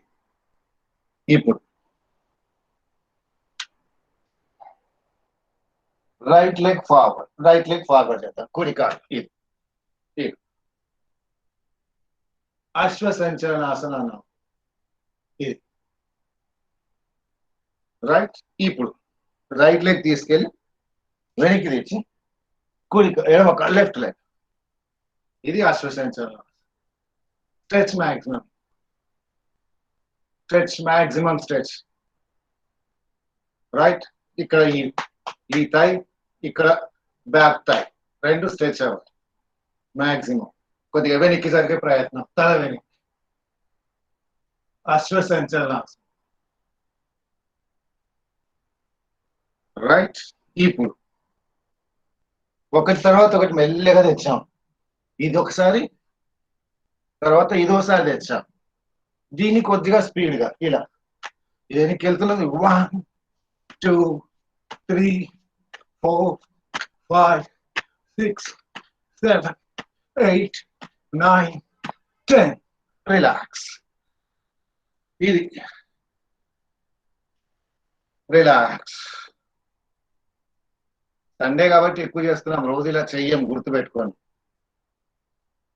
ఇప్పుడు right leg forward, right leg forward చేద్దాం. కుడి కాలు ఇది ఇది అశ్వ సంచలనాసనం అన్నాం. ఇది రైట్. ఇప్పుడు రైట్ లెగ్ తీసుకెళ్ళి వెనక్కి తెచ్చి కుడి ఎడమ లెఫ్ట్ లెగ్, ఇది అశ్వ సంచలనం. Stretch maximum, stretch maximum stretch. Right, ఇక్కడ ఈ థై, ఇక్కడ బ్యాక్ థై 2 స్ట్రెచ్ అవ్వాలి మ్యాక్సిమం. కొద్దిగా వెనక్కి జరిగే ప్రయత్నం, తల వెనక్కి. అశ్వ సంచలనాసనం. రైట్, ఇప్పుడు ఒకటి తర్వాత ఒకటి మెల్లగా తెచ్చాం. ఇది ఒకసారి, తర్వాత ఇదోసారి తెచ్చాం. దీన్ని కొద్దిగా స్పీడ్ గా ఇలా వెనక్కి వెళ్తున్నది. 1 2 3 4 5 6 7 8 9 10. రిలాక్స్. ఇది రిలాక్స్. సండే కాబట్టి ఎక్కువ చేస్తున్నాం, రోజు ఇలా చెయ్యం, గుర్తుపెట్టుకోండి.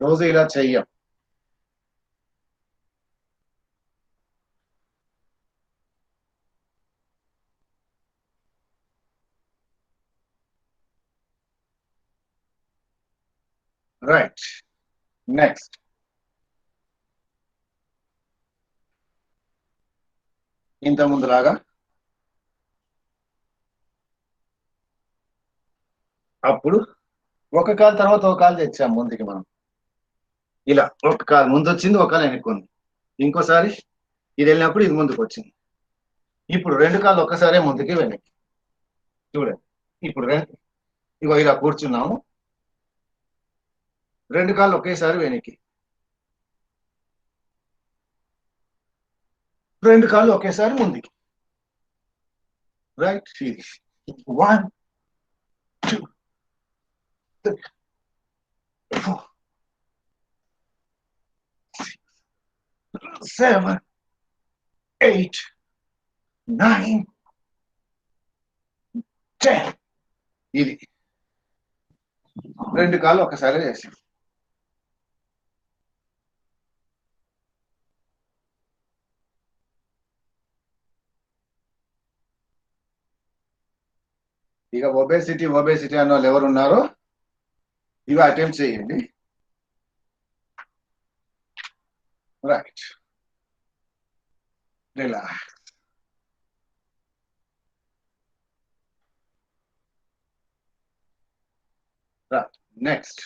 రోజు ఇలా చెయ్యం. రైట్, నెక్స్ట్ ఇంత ముందులాగా అప్పుడు ఒక కాలు తర్వాత ఒక కాలు తెచ్చాం ముందుకి. మనం ఇలా ఒక కాలు ముందు వచ్చింది, ఒక కాలు వెనక్కుంది. ఇంకోసారి ఇది వెళ్ళినప్పుడు ఇది ముందుకు వచ్చింది. ఇప్పుడు 2 కాళ్ళు ఒక్కసారే ముందుకి వెనక్కి. చూడండి, ఇప్పుడు ఇగో ఇలా కూర్చున్నాము, 2 కాళ్ళు ఒకేసారి వెనక్కి, 2 కాళ్ళు ఒకేసారి ముందుకి. రైట్, 1 2 3 4 7 8 9 10. ఇది 2 కాళ్ళు ఒకసారి చేసాం. ఇక ఒబేసిటీ అన్న వాళ్ళు ఎవరు ఉన్నారో ఇవి అటెంప్ట్ చేయండి. Right, relax. Right, next.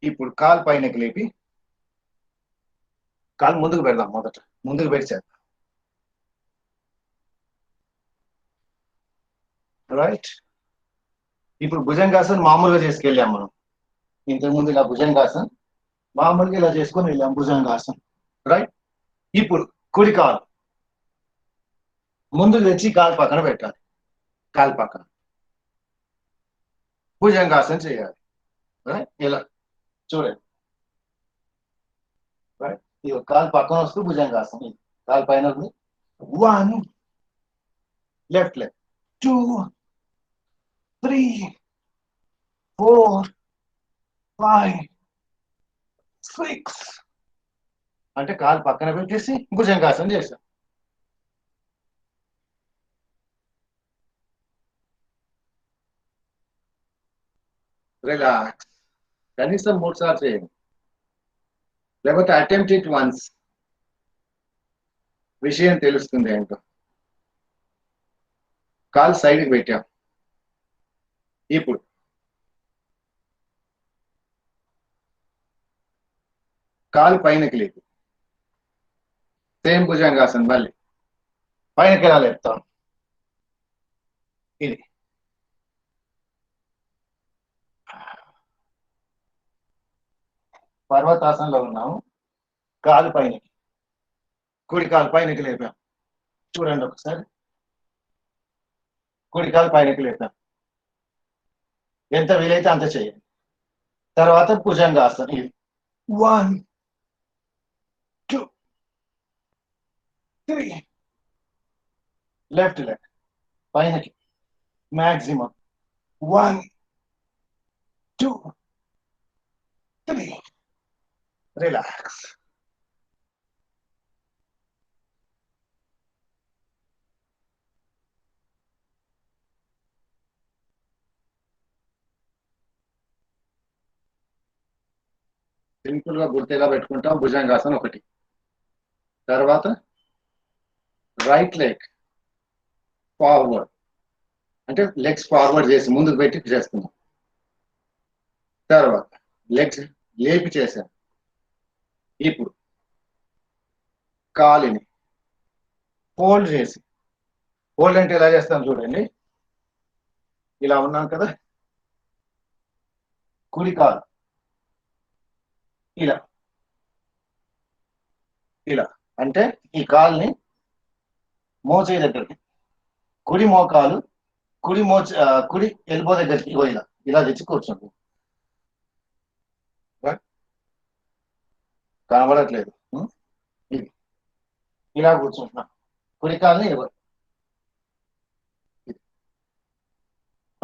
ఇప్పుడు కాలు పైనకి లేపి కాలు ముందుకు పెడదాం. మొదట ముందుకు పెడిచేద్దాం. రైట్, ఇప్పుడు భుజంగాసన్ మామూలుగా చేసుకెళ్ళాం మనం. ఇంతకుముందు ఇలా భుజంగాసన్ మామూలుగా ఇలా చేసుకొని వెళ్ళాం భుజంగాసన్. రైట్, ఇప్పుడు కుడి కాలు ముందుకు తెచ్చి కాలు పక్కన పెట్టాలి. కాలు పక్కన భుజంగాసన్ చేయాలి. రైట్, ఇలా చూడండి. రైట్, ఇక కాలు పక్కన వస్తూ భుజంగాసన్. కాలు పైన 1 లెఫ్ట్ లెగ్, 2 3 4 5 6 అంటే కాలు పక్కన పెట్టేసి భుజంగాసనం చేశాం. రిలాక్స్. కనీసం 3 సార్లు చేయండి, లేకపోతే అటెంప్ట్ ఇట్ వన్స్. విషయం తెలుస్తుంది ఏంటో. కాలు సైడ్కి పెట్టాం. ఇప్పుడు కాలు పైనకి లేదు. సేమ్ భుజంగాసన్ మళ్ళీ పైనకి ఎలా లేపుతాం. ఇది పర్వతాసనంలో ఉన్నాము. కాలు పైనకి, కుడి కాలు పైనకి లేపాం. చూడండి ఒకసారి. కుడి కాలు పైనకి లేపాం. ఎంత వీలైతే అంత చేయండి. తర్వాత భుజంగాసనం. ఇది 1 2 3 లెఫ్ట్ లెగ్ పైనకి మాక్సిమం 1 2 3 రిలాక్స్. సింపుల్ గా గుర్తుగా పెట్టుకుంటాం. భుజంగాసనం ఒకటి. తర్వాత రైట్ లెగ్ ఫార్వర్డ్, అంటే లెగ్స్ ఫార్వర్డ్ చేసి ముందుకు పెట్టి చేస్తున్నాం. తర్వాత లెగ్స్ లేపి చేశాం. ఇప్పుడు కాలుని ఫోల్డ్ చేసి, ఫోల్డ్ అంటే ఎలా చేస్తాం చూడండి. ఇలా ఉన్నాం కదా, కుడి కాలు ఇలా ఇలా అంటే ఈ కాల్ని మోచే దగ్గరికి, కుడి మోకాలు కుడి ఎల్బో దగ్గరికి ఇలా ఇలా తెచ్చి కూర్చోండి. కనబడట్లేదు. ఇది ఇలా కూర్చుంటున్నాం. కుడి కాల్ని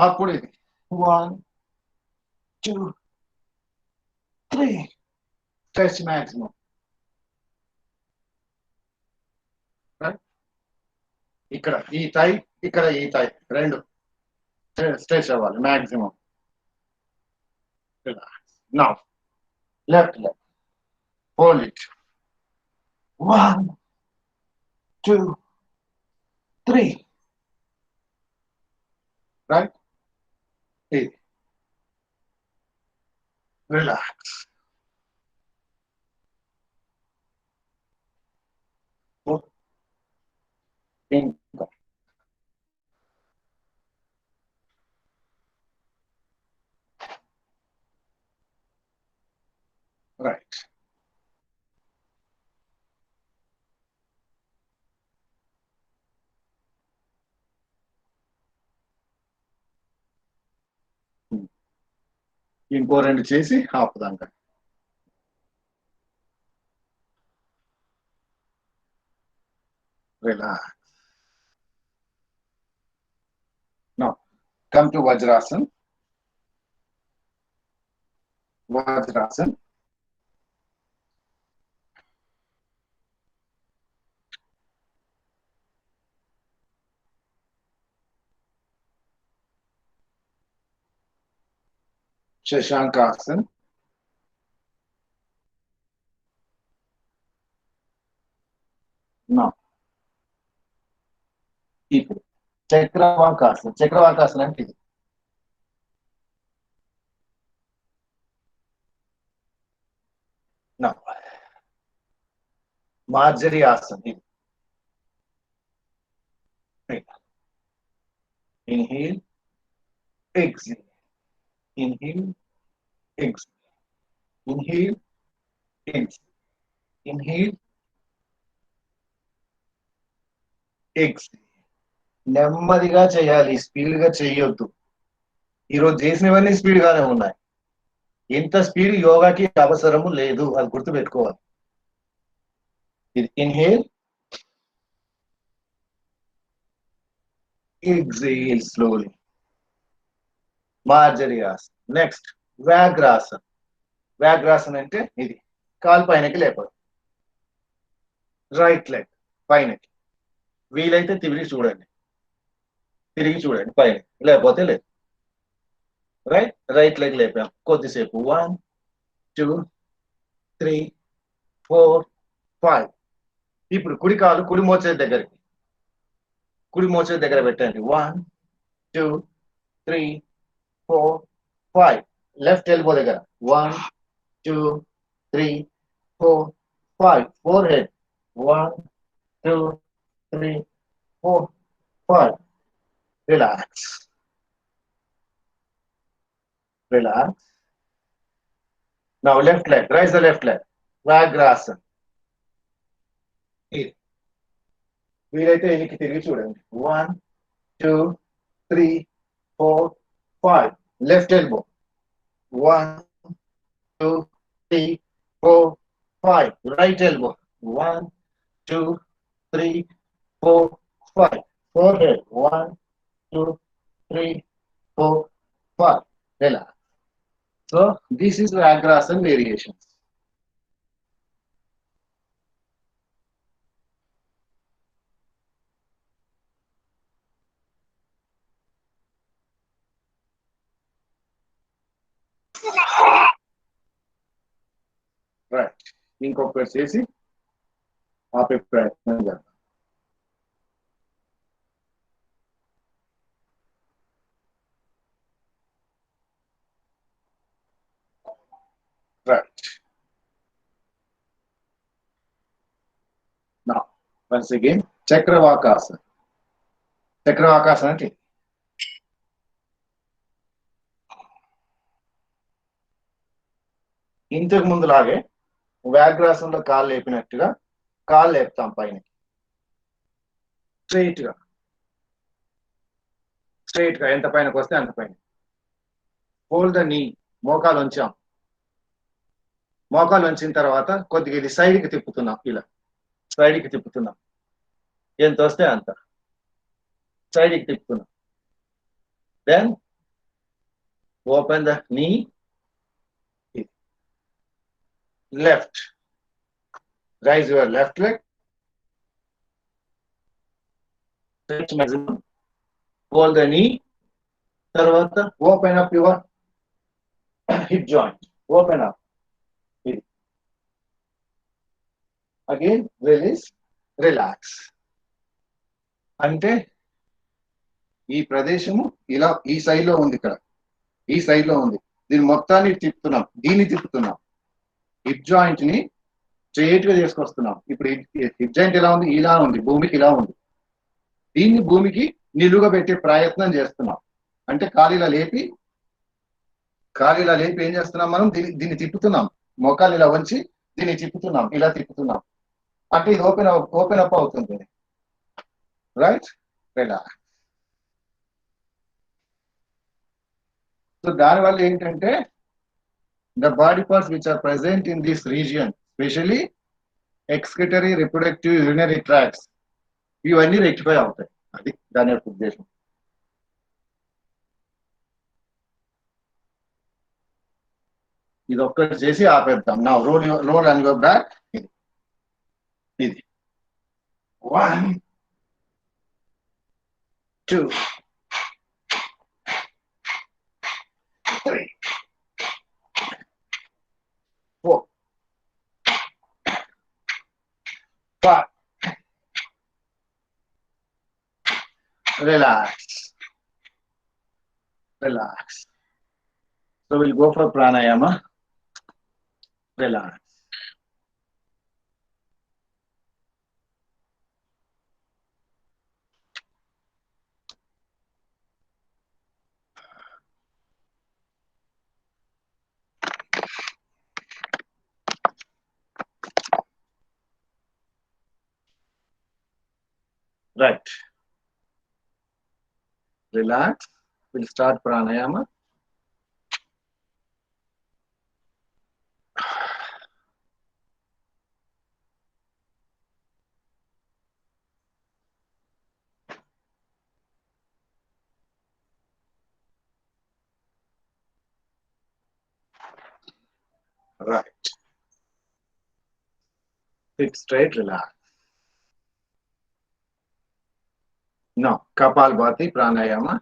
అప్పుడు ఇది 1 2 3 స్ట్రెచ్ మ్యాక్సిమం. ఇక్కడ ఈ థై, ఇక్కడ ఈ థై రెండు స్ట్రెచ్ అవ్వాలి maximum. Now left leg fold it 1 2 3 right. ఇది రిలాక్స్. ఇంకా రైట్. ఇంకో 2 చేసి ఆపుదాం. Relax. Come to Vajrasan. Vajrasan. Shashankasan. Now, people. Chakravakasan. Chakravakasan అంటే ఇది. Now, Marjari Asan. ఇది. Inhale, exhale. Inhale, exhale. Inhale, exhale. Inhale, exhale. నెమ్మదిగా చేయాలి, స్పీడ్ గా చేయొద్దు. ఈరోజు చేసినవన్నీ స్పీడ్ గానే ఉన్నాయి. ఇంత స్పీడ్ యోగాకి అవసరము లేదు, అది గుర్తు పెట్టుకోవాలి. ఇది ఇన్హేల్, exhale slowly. మార్జరియాసన్. నెక్స్ట్ వ్యాఘ్రాసన్. వ్యాఘ్రాసన్ అంటే ఇది, కాలు పైనకి లేపదు, రైట్ లెగ్ పైనకి, వీలైతే తిరిగి చూడండి పైన, లేకపోతే లేదు. రైట్ లెగ్ లేపాం కొద్దిసేపు. 1 2 3 4 5. ఇప్పుడు కుడి కాలు కుడి మోచేతి దగ్గర పెట్టండి. 1 2 3 4 5. లెఫ్ట్ ఎల్బో దగ్గర 1 2 3 4 5. Four head 1 2 3 4 5. Relax. Now left leg, raise the left leg. Vagrasana. వీలైతే ఎనికి తిరిగి చూడండి. 1 2 3 4 5. Left elbow 1 2 3 4 5. Right elbow 1 2 3 4 5. Four head 1 2 3 4 5. Relax. So this is Vagrasana variations. Right. ఇంకొకటి చేసి ఆపే ప్రయత్నం చేద్దాం. Right. Now, once again, Chakravakasana. Chakravakasana అంటే ఇంతకు ముందులాగే వ్యాఘ్రాసనంలో కాళ్ళు లేపినట్టుగా కాళ్ళు లేపుతాం పైన, స్ట్రైట్ గా ఎంత పైనకి వస్తే అంత పైన. హోల్డ్ ద నీ. మోకాలు ఉంచాం. మోకాలు ఉంచిన తర్వాత కొద్దిగా ఇది సైడ్కి తిప్పుతున్నాం, ఇలా సైడ్కి తిప్పుతున్నాం, ఎంత వస్తే అంత సైడ్కి తిప్పుతున్నాం. దెన్ ఓపెన్ ద నీ. Left, rise your left leg, stretch maximum, hold the knee. తర్వాత open up your hip joint, open up. Again release, relax. అంటే ఈ ప్రదేశము ఇలా ఈ సైడ్ లో ఉంది, ఇక్కడ ఈ సైడ్ లో ఉంది. దీన్ని మొత్తాన్ని తిప్పుతున్నాం, దీన్ని తిప్పుతున్నాం. హిప్ జాయింట్ ని స్ట్రైట్ గా చేసుకొస్తున్నాం. ఇప్పుడు హిప్ జాయింట్ ఎలా ఉంది? ఇలా ఉంది, భూమికి ఇలా ఉంది. దీన్ని భూమికి నిలువుగా పెట్టే ప్రయత్నం చేస్తున్నాం. అంటే కాలు ఇలా లేపి ఏం చేస్తున్నాం మనం? దీన్ని తిప్పుతున్నాం. మోకాలు ఇలా వంచి దీన్ని తిప్పుతున్నాం, ఇలా తిప్పుతున్నాం. అంటే ఇది ఓపెన్ అప్ అవుతుంది. Right, relax. సో దానివల్ల ఏంటంటే the body parts which are present in this region, especially excretory, reproductive, urinary tracts, ఇవన్నీ రెక్టిఫై అవుతాయి. అది దాని యొక్క ఉద్దేశం. ఇది ఒక్కటి చేసి ఆపేద్దాం. నా రోల్ అండ్ గో బ్యాక్. ఇది 1 2 3 4 5. Relax. So we'll go for pranayama. Relax. Right. Relax. We'll start pranayama. Right. Sit straight, relax. Now, Kapalbhati pranayama.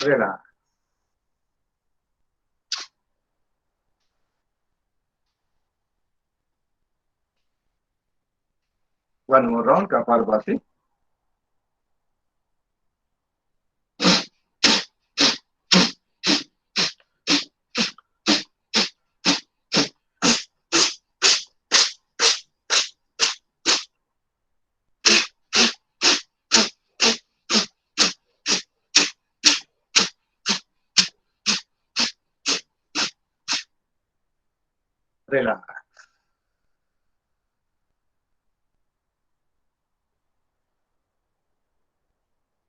Relax. One more round, Kapalbhati. Relax.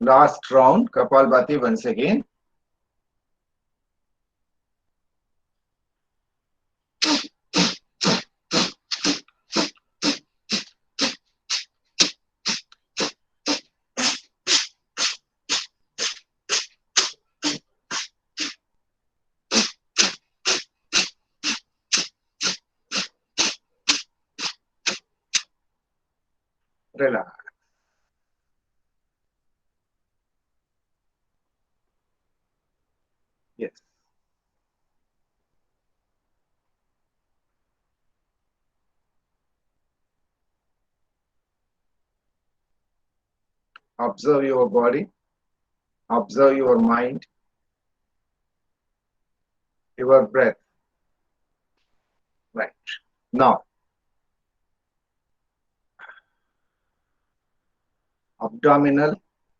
Last round, Kapalbhati once again. Relax. Yes. Observe your body. Observe your mind. Your breath. Right. Now, abdominal,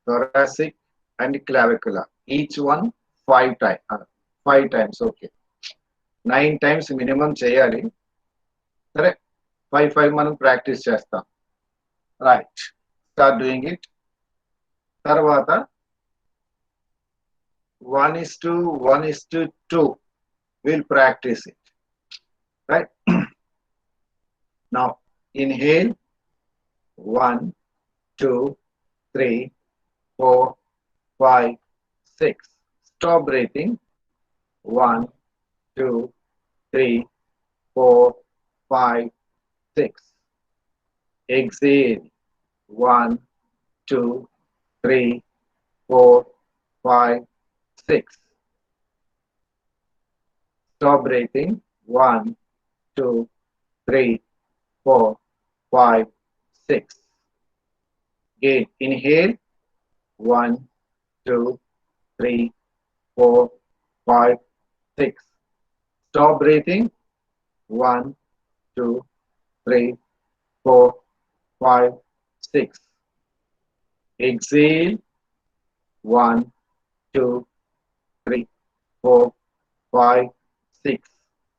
thoracic, and clavicular. Each one 5 times. 5 times, okay. 9 times minimum cheyali. Sare, 5 మనం practice చేస్తాం. Right. Start doing it. తర్వాత 1:1:2 we'll practice it. Right. Now inhale 1 2 3 4 5 6. Stop breathing 1 2 3 4 5 6. Exhale 1 2 3 4 5 6. Stop breathing 1 2 3 4 5 6. Again inhale 1 2 3 4 5 6. Stop breathing 1 2 3 4 5 6. Exhale 1 2 3 4 5 6.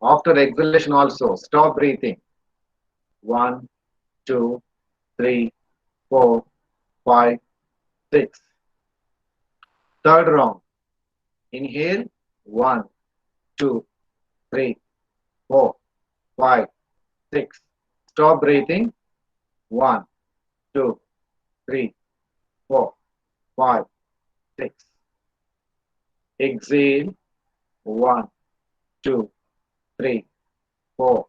After exhalation also, stop breathing. 1, 2, 3, 4, 5, 6. Third round. Inhale. 1, 2, 3, 4, 5, 6. Stop breathing. 1, 2, 3, 4, 5, 6. Exhale. 1, 2, 3, 4,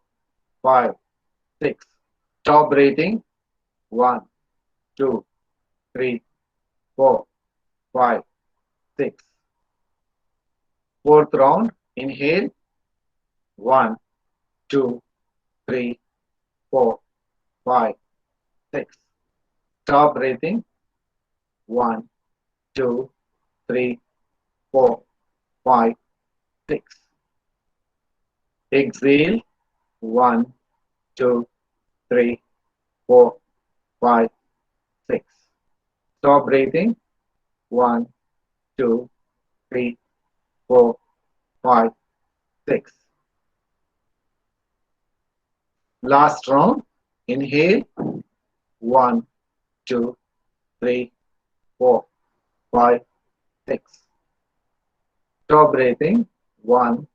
5, 6. Stop breathing. 1, 2, 3, 4, 5, 6. Fourth round. Inhale. 1, 2, 3, 4, 5, 6. Stop breathing. 1, 2, 3, 4, 5, 6. Exhale. 1, 2, 3, 4, 5, 6. Stop breathing. 1, 2, 3, 4, 5, 6. Last round. Inhale. 1, 2, 3, 4, 5, 6. Stop breathing. 1,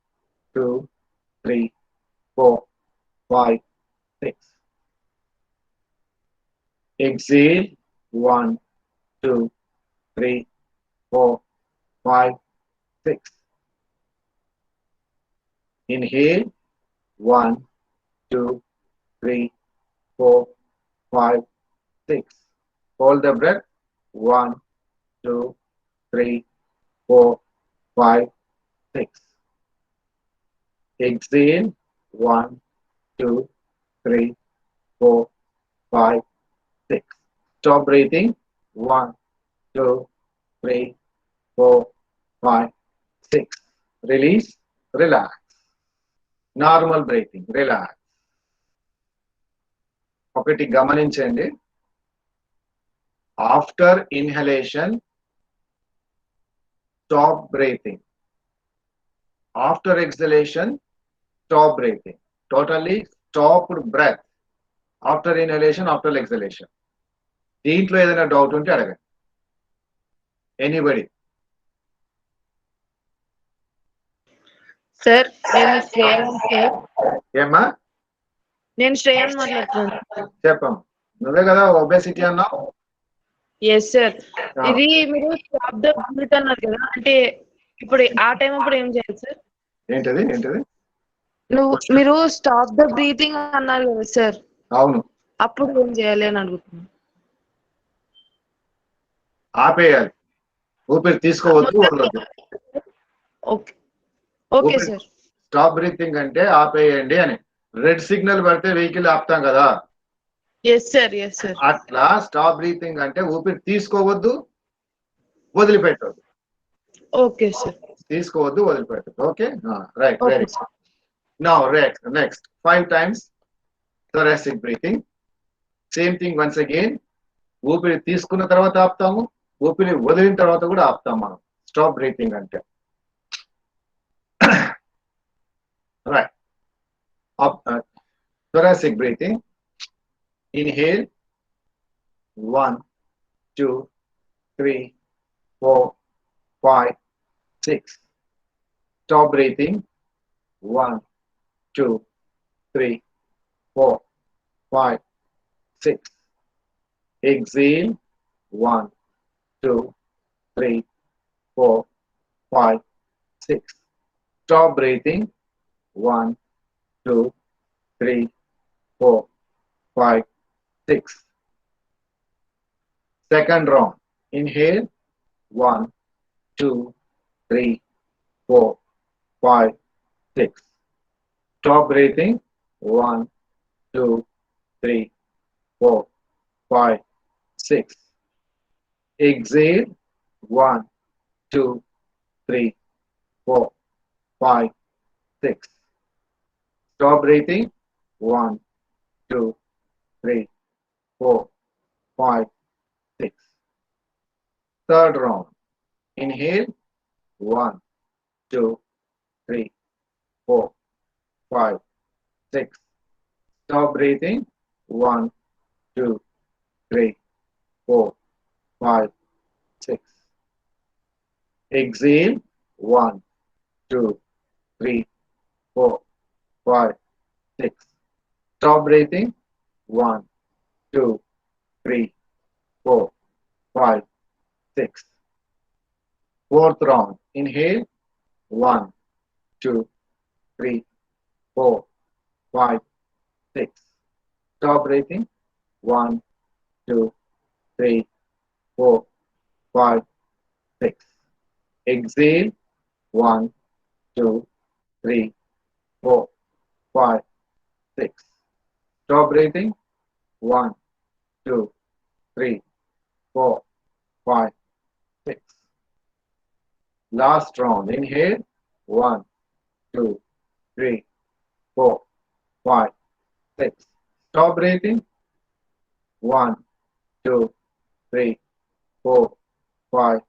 2, 3, 4, 5, 6. Exhale. 1, 2, 3, 4, 5, 6. Inhale. 1, 2, 3, 4, 5, 6. Hold the breath. 1, 2, 3, 4, 5, 6. Exhale. 1, 2, 3, 4, 5, 6. Stop breathing. 1, 2, 3, 4, 5, 6. Release. Relax. Normal breathing. Relax. ఒకటి గమనించండి. After inhalation stop breathing. After exhalation, stop breathing. Totally stopped breath. After inhalation, after exhalation. దీంట్లో ఏదైనా doubt ఉంటే అడగండి. Anybody.
Sir నేను Shreyan sir.
ఏమ్మా?
నేను శ్రేయాన్ మాట్లాడుతున్నాను.
చెప్పమ్మా. నువ్వే కదా ఒబేసిటీ అన్నావు?
Yes sir. ఇది మీరు స్టాప్ ద బ్రీత్ అన్నారు కదా, అంటే ఇప్పుడు ఆ టైం అప్పుడు ఏం చేయాలి సార్?
ఏంటది ఏంటది?
మీరు స్టాప్ ద బ్రీతింగ్ అన్నారు కదా సార్.
అవును.
అప్పుడు ఏం చేయాలి అని అడుగుతున్నాను.
ఆపేయాలి. ఊపిరి తీసుకోవద్దు, వదలొద్దు.
Okay okay sir.
Stop breathing అంటే ఆపేయండి అని. రెడ్ సిగ్నల్ పడితే వెహికల్ ఆపుతాం కదా.
Yes sir yes sir.
అట్లా స్టాప్ బ్రీతింగ్ అంటే ఊపిరి తీసుకోవద్దు, వదిలిపెట్టవద్దు.
Okay sir.
తీసుకోవద్దు, వదిలిపెట్టద్దు. Okay right.
Okay
very
sir.
Now next 5 times thoracic breathing. Same thing once again. ఊపిరి తీసుకున్న తర్వాత ఆపుతాము, ఊపిరి వదిలిన తర్వాత కూడా ఆపుతాం మనం. స్టాప్ బ్రీతింగ్ అంటే right. thoracic breathing. Inhale. 1, 2, 3, 4, 5, 6. Stop breathing. 1, 2, 3, 4, 5, 6. Exhale. 1, 2, 3, 4, 5, 6. Stop breathing. 1, 2, 3, 4, 5, 6. Second round. Inhale. 1, 2, 3, 4, 5, 6. Stop breathing. 1, 2, 3, 4, 5, 6. Exhale. 1, 2, 3, 4, 5, 6. Stop breathing. 1, 2, 3, 4, 5, 6. Third round. Inhale. 1, 2, 3, 4, 5, 6. Stop breathing. 1, 2, 3, 4, 5, 6. Exhale. 1, 2, 3, 4, 5, 6. Stop breathing. 1, 2, 3, 4, 5, 6. Fourth round. Inhale. 1, 2, 3, 4, 5, 6. Stop breathing. 1, 2, 3, 4, 5, 6. Exhale. 1, 2, 3, 4, 5, 6. Stop breathing. 1, 2, 3, 4, 5, 6. Last round. Inhale. 1, 2, 3, 4, 5, 6. Stop breathing. 1, 2, 3, 4, 5,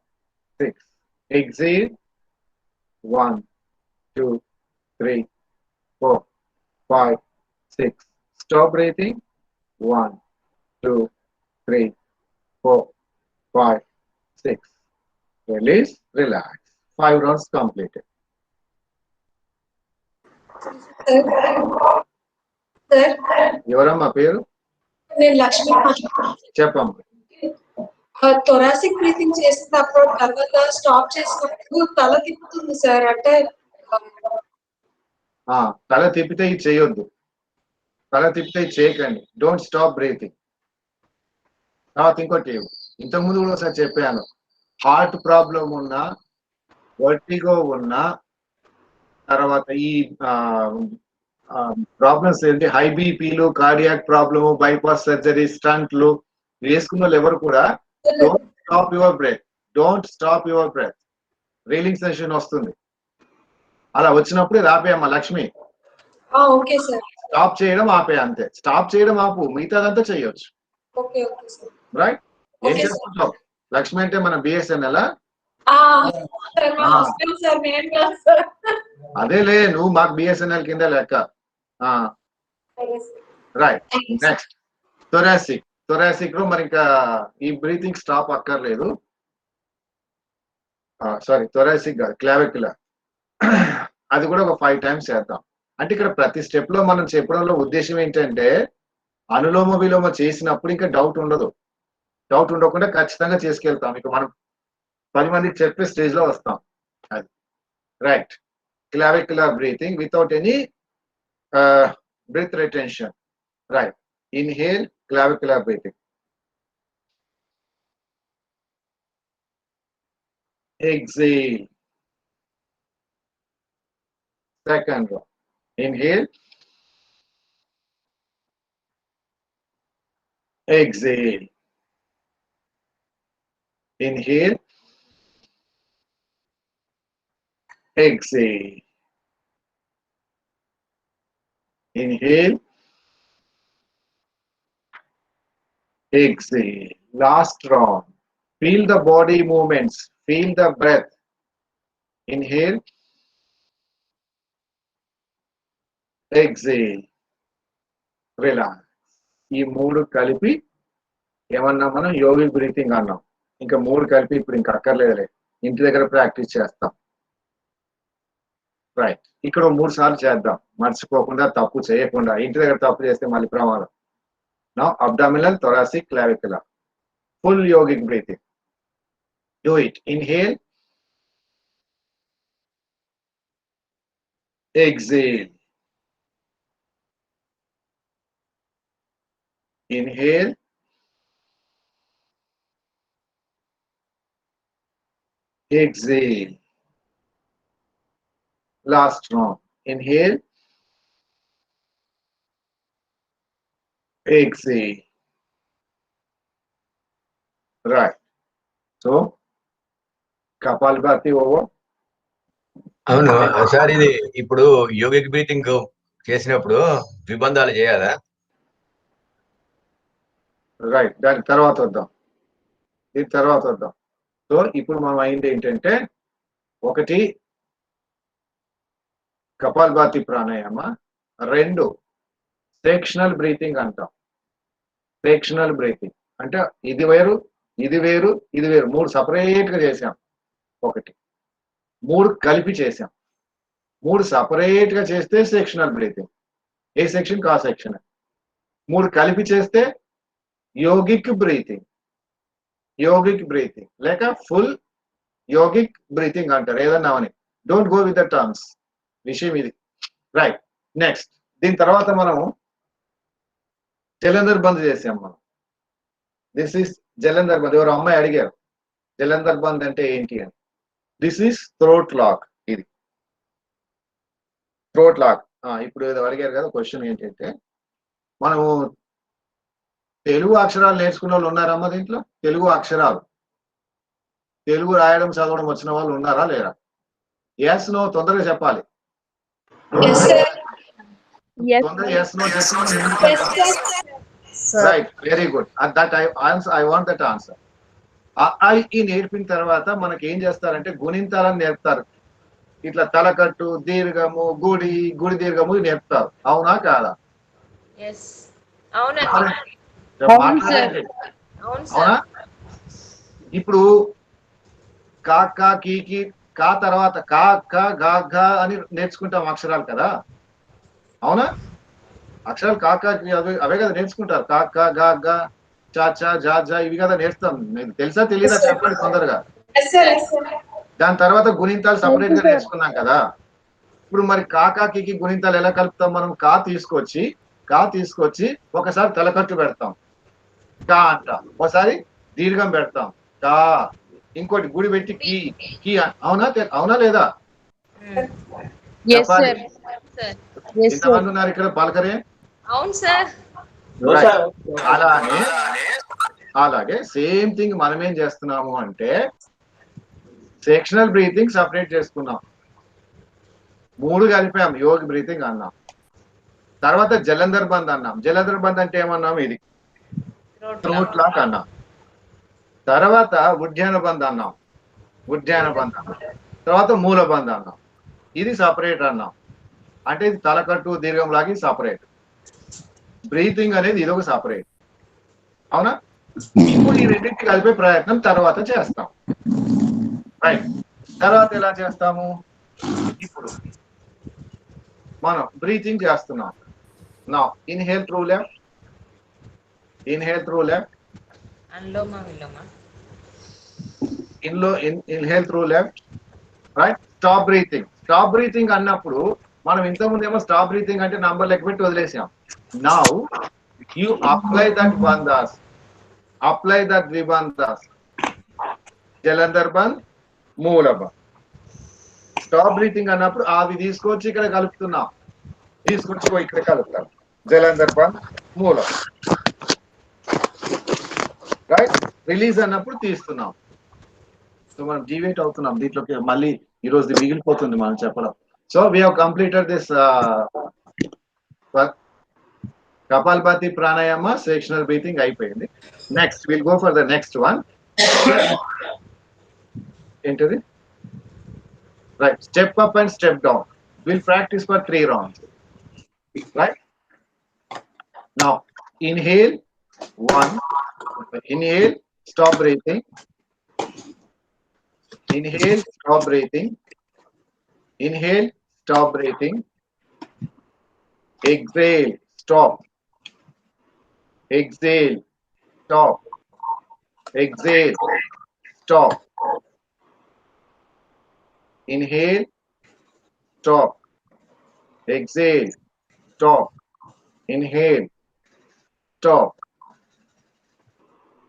6. Exhale. 1, 2, 3, 4, 5, 6. Stop breathing. 1, 2, 3, 4, 5, 6. Release, relax. 5 rounds completed.
Sir
ఎవరమ్మా పేరు?
నేను లక్ష్మి
చెప్పమ్మా.
Thoracic breathing చేసినప్పుడు తర్వాత stop చేసినప్పుడు తల తిప్పుతుంది sir. అంటే
తల తిప్పితే ఇది చేయొద్దు. తల తిప్పితే ఇది చేయకండి. Don't stop breathing. తర్వాత ఇంకోటి, ఇంతకుముందు కూడా ఒకసారి చెప్పాను, హార్ట్ ప్రాబ్లం ఉన్నా, వర్టిగో ఉన్నా, తర్వాత ఈ ప్రాబ్లమ్స్ ఏంటి, హై బీపీలు, కార్డియాక్ ప్రాబ్లము, బైపాస్ సర్జరీ, స్టంట్లు వేసుకున్న వాళ్ళు ఎవరు కూడా don't stop your breath. Don't stop your breath. రీలింగ్ సెషన్ వస్తుంది. అలా వచ్చినప్పుడు ఆపేయమ్మా లక్ష్మి.
Okay sir.
స్టాప్ చేయడం ఆపే, అంతే. స్టాప్ చేయడం ఆపు, మిగతాదంతా చేయొచ్చు.
Okay okay sir.
రైట్. ఏం
ఓకే
చేసుకుంటావు? లక్ష్మి అంటే మన బిఎస్ఎన్ఎల్.
సార్ నేను కాదు సార్.
అదేలే, నువ్వు మాకు బిఎస్ఎన్ఎల్ కింద లెక్క. రైట్. Next thoracic. థొరాసిక్ లో మరి ఇంకా ఈ బ్రీతింగ్ స్టాప్ అక్కర్లేదు. సారీ, థొరాసిక్ కాదు, క్లావిక్యులర్. అది కూడా ఒక 5 times చేద్దాం. అంటే ఇక్కడ ప్రతి స్టెప్ లో మనం చెప్పడంలో ఉద్దేశం ఏంటంటే, అనులోమ విలోమ చేసినప్పుడు ఇంకా డౌట్ ఉండదు. డౌట్ ఉండకుండా ఖచ్చితంగా చేసుకెళ్తాం. ఇక మనం 10 మందికి చెప్పే స్టేజ్ లో వస్తాం. అది right. Clavicular breathing without any breath retention. Right. Inhale, clavicular breathing. Exhale. Second one. Inhale. Exhale. Inhale. Exhale. Inhale. Exhale. Last round. Feel the body movements. Feel the breath. Inhale. Exhale. Relax. ఈ 3 కలిపి ఏమన్నా మనం yogic breathing అన్నాం. ఇంకా 3 కలిపి ఇప్పుడు ఇంకా అక్కర్లేదులే, ఇంటి దగ్గర ప్రాక్టీస్ చేస్తాం. రైట్. ఇక్కడ 3 సార్లు చేద్దాం, మర్చిపోకుండా, తప్పు చేయకుండా. ఇంటి దగ్గర తప్పు చేస్తే మళ్ళీ ప్రమాదం. Now abdominal, thoracic, clavicular. Full yogic breathing. Do it. Inhale. Exhale. Inhale. Exhale. Last round. Inhale. Exhale. Right. So, Kapalbhati over.
అవును సార్, ఇది ఇప్పుడు యోగిక్ బ్రీతింగ్ చేసినప్పుడు విబంధాలు చేయాలా?
రైట్. దాని తర్వాత వద్దాం. దీని తర్వాత వద్దాం. సో ఇప్పుడు మనం అయింది ఏంటంటే, ఒకటి కపాలభాతి ప్రాణాయామ, 2 సెక్షనల్ బ్రీతింగ్ అంటాం. సెక్షనల్ బ్రీతింగ్ అంటే ఇది వేరు ఇది వేరు ఇది వేరు 3 సపరేట్ గా చేసాం. 1 3 కలిపి చేసాం. 3 సపరేట్ గా చేస్తే సెక్షనల్ బ్రీతింగ్, ఏ సెక్షన్ కా సెక్షన్. 3 కలిపి చేస్తే యోగిక్ బ్రీతింగ్, యోగిక్ బ్రీతింగ్ లేక ఫుల్ యోగిక్ బ్రీతింగ్ అంటారు ఏదన్నా అని. Don't go with the terms, విషయం ఇది. రైట్, నెక్స్ట్ దీని తర్వాత మనము జలంధర్ బంద్ చేసాం మనం. This is Jalandhar bandh. ఎవరు అమ్మాయి అడిగారు జలంధర్ బంద్ అంటే ఏంటి అని. This is throat lock. ఇది థ్రోట్ లాక్. ఇప్పుడు ఏదో అడిగారు కదా క్వశ్చన్ ఏంటంటే, మనము తెలుగు అక్షరాలు నేర్చుకున్న వాళ్ళు ఉన్నారమ్మా దీంట్లో? తెలుగు అక్షరాలు, తెలుగు రాయడం చదవడం వచ్చిన వాళ్ళు ఉన్నారా లేరా? ఎస్ నో తొందరగా చెప్పాలి.
Yes, sir.
తొందరగా yes no right, very good. That I want that answer. ఈ నేర్పిన తర్వాత మనకి ఏం చేస్తారంటే గుణింతాలని నేర్పుతారు. ఇట్లా తలకట్టు, దీర్ఘము, గుడి, గుడి దీర్ఘము నేర్పుతారు. అవునా కాదా? మాట్లాడండి. అవునా? ఇప్పుడు కా కా కీ కా తర్వాత కా క గా ఘ అని నేర్చుకుంటాం అక్షరాలు కదా, అవునా? అక్షరాలు కా కా అవే కదా నేర్చుకుంటారు. కా క గా ఘ చా చా జా జా ఇవి కదా నేర్చుతాం. మీకు తెలుసా తెలీదా చెప్పండి తొందరగా.
Yes, sir. Yes, sir.
దాని తర్వాత గుణింతాలు సపరేట్ గా నేర్చుకున్నాం కదా. ఇప్పుడు మరి కాకాకి గుణింతాలు ఎలా కలుపుతాం మనం? కా తీసుకొచ్చి ఒకసారి తలకట్టు పెడతాం కా అంట, ఒకసారి దీర్ఘం పెడతాం కా, ఇంకోటి గుడి పెట్టి కీ కీ. అవునా అవునా లేదా? చెప్పాలి. ఎంతమంది ఉన్నారు ఇక్కడ పలకరే?
అవును సార్.
అలాగే సేమ్ థింగ్ మనం ఏం చేస్తున్నాము అంటే సెక్షనల్ బ్రీతింగ్ సపరేట్ చేసుకున్నాం. 3 కలిపాం, యోగి బ్రీతింగ్ అన్నాం. తర్వాత జలంధర్ బంద్ అన్నాం. జలంధర్ బంద్ అంటే ఏమన్నాం? ఇది థ్రోట్ లాక్ అన్నాం. తర్వాత ఉద్యాన బంద్ అన్నాం. తర్వాత మూల బంద్ అన్నాం. ఇది సపరేట్ అన్నాం. అంటే ఇది తలకట్టు దీర్ఘం లాగి సపరేట్. బ్రీతింగ్ అనేది ఇది ఒక సపరేట్. అవునా? ఇప్పుడు ఈ రెండింటికి కలిపే ప్రయత్నం తర్వాత చేస్తాం. రైట్, తర్వాత ఎలా చేస్తాము? ఇప్పుడు మనం బ్రీతింగ్ చేస్తున్నాం. నా inhale through left, inhale through left, inhale through left, right. Stop breathing అన్నప్పుడు మనం ఇంతకుముందు ఏమో స్టాప్ బ్రీతింగ్ అంటే నంబర్ లెక్క పెట్టి వదిలేసాం. Now you apply that bandhas, apply that ద్విబందాస్, జలంధర్ బంద్, మూల బంద్. స్టాప్ బ్రీతింగ్ అన్నప్పుడు అవి తీసుకొచ్చి ఇక్కడ కలుపుతున్నాం, తీసుకొచ్చి ఇక్కడ కలుపుతాం. జలంధర్ బంద్, మూల, రైట్. రిలీజ్ అన్నప్పుడు తీస్తున్నాం. సో మనం డివేట్ అవుతున్నాం దీంట్లోకి. మళ్ళీ ఈ రోజు మిగిలిపోతుంది మనం చెప్పడం. So we have completed this Kapalabhati pranayama sectional breathing అయిపోయింది. Next will go for the next one. ఏంటది? Right, step up and step down. Will practice for 3 rounds. Right, now inhale 1, inhale, stop breathing, inhale, stop breathing, inhale, stop breathing, exhale, stop, exhale, stop, exhale, stop, inhale, stop, exhale, stop, inhale, stop,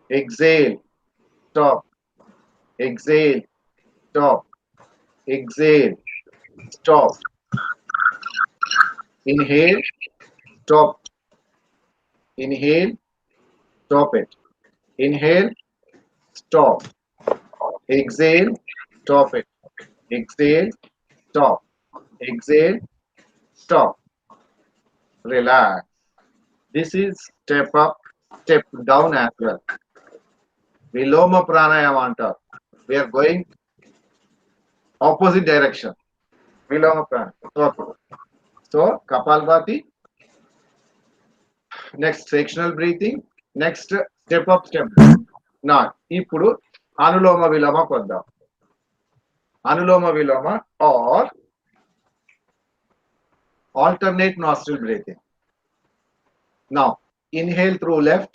exhale, stop, exhale, stop, exhale, stop, inhale, stop, inhale, stop it, inhale, stop, exhale, stop it, exhale, stop, exhale, stop. Relax. This is step up, step down as well. Viloma pranayama antaru. We are going opposite direction. Viloma pranayama. So kapalbhati, next sectional breathing, next step up step నా. ఇప్పుడు అనులోమ విలోమ కొద్దాం. అనులోమ విలోమ are alternate nostril breathing. Now inhale through left,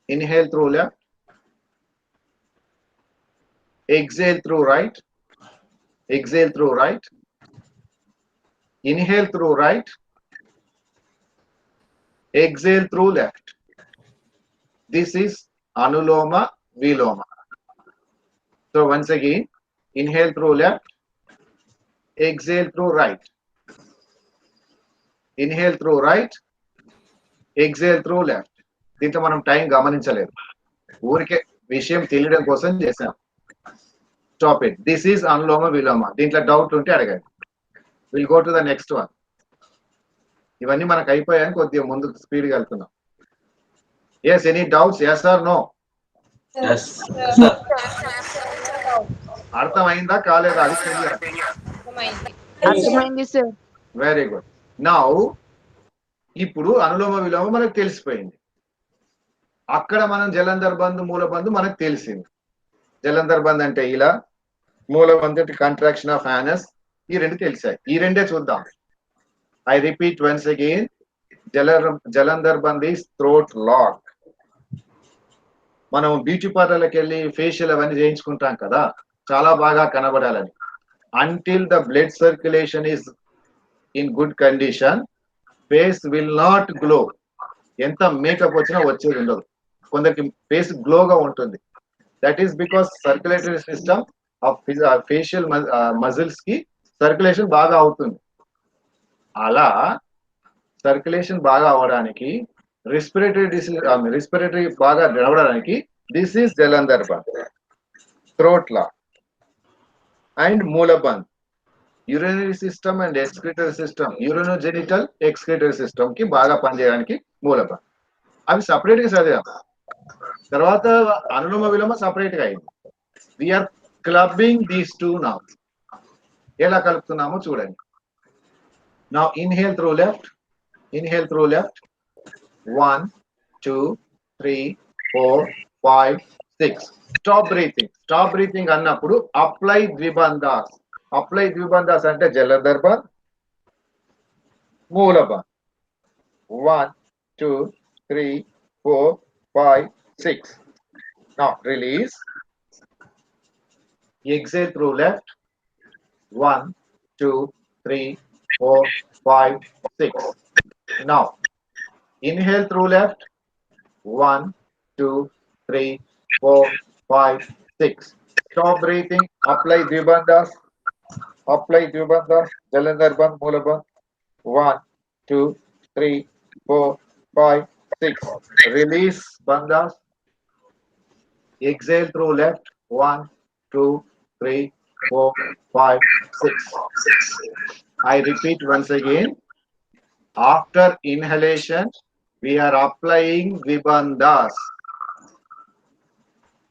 exhale through right, inhale through right, exhale through left. This is anuloma viloma. So once again, inhale through left, exhale through right, inhale through right, exhale through left. దీంట్లో మనం time గమనించలేదు, ఊరికే విషయం తెలియడం కోసం చేసాం. Stop it. This is Anulom Vilom. దీంట్లో doubt ఉంటే అడగండి. Will go to the next one. ఇవన్నీ మనకు అయిపోయాయని కొద్దిగా ముందుకు స్పీడ్గా వెళ్తున్నాం. Yes, any doubts? Yes or no? అర్థమైందా కాలేదా అది తెలియాలి.
అర్థమైంది సార్.
Very good. నౌ ఇప్పుడు అనులోమ విలోమ మనకు తెలిసిపోయింది. అక్కడ మనం జలంధర్ బంధు మూలబంధు మనకు తెలిసింది. జలంధర్ బంధ్ అంటే ఇలా, మూలబంధు అంటే కంట్రాక్షన్ ఆఫ్ యానస్. ఈ రెండు తెలిసాయి. ఈ రెండే చూద్దాం. I repeat once again, Jalandhar bandh is throat lock. మనం బ్యూటీ పార్లర్కి వెళ్ళి ఫేషియల్ అవన్నీ చేయించుకుంటాం కదా, చాలా బాగా కనబడాలని. Until the blood circulation is in good condition, face will not glow. ఎంత మేకప్ వచ్చినా వచ్చేది ఉండదు. కొందరికి ఫేస్ గ్లోగా ఉంటుంది. That is because circulatory system of facial muscles కి సర్క్యులేషన్ బాగా అవుతుంది. అలా సర్క్యులేషన్ బాగా అవడానికి, రెస్పిరేటరీ బాగా నడవడానికి this is Jalandhar bandh, throat law. And Mulabandh urinary system and excretory system, urinogenital excretory system కి బాగా పనిచేయడానికి మూలబంధ్. అవి సపరేట్ గా చదివాం. తర్వాత అనులోమ విలోమ సపరేట్ గా అయింది. We are clubbing these two now. ఎలా కలుపుతున్నామో చూడండి. Now inhale through left, 1 2 3 4 5 6. Stop breathing అన్నప్పుడు అప్లై ద్విబంధాస్. అంటే Jalandhar bandh, Moolbandh. 1 2 3 4 5 6. Now release. Exhale through left. 1 2 3 4 5 6. Now inhale through left. 1 2 3 4 5 6. Stop breathing. Apply Dvibandhas. Jalandhar Bandh, Moola Bandh. 1 2 3 4 5 6. Release bandhas. Exhale through left. 1 2 3 4 5 6. I repeat once again. After inhalation, we are applying Dvibandhas.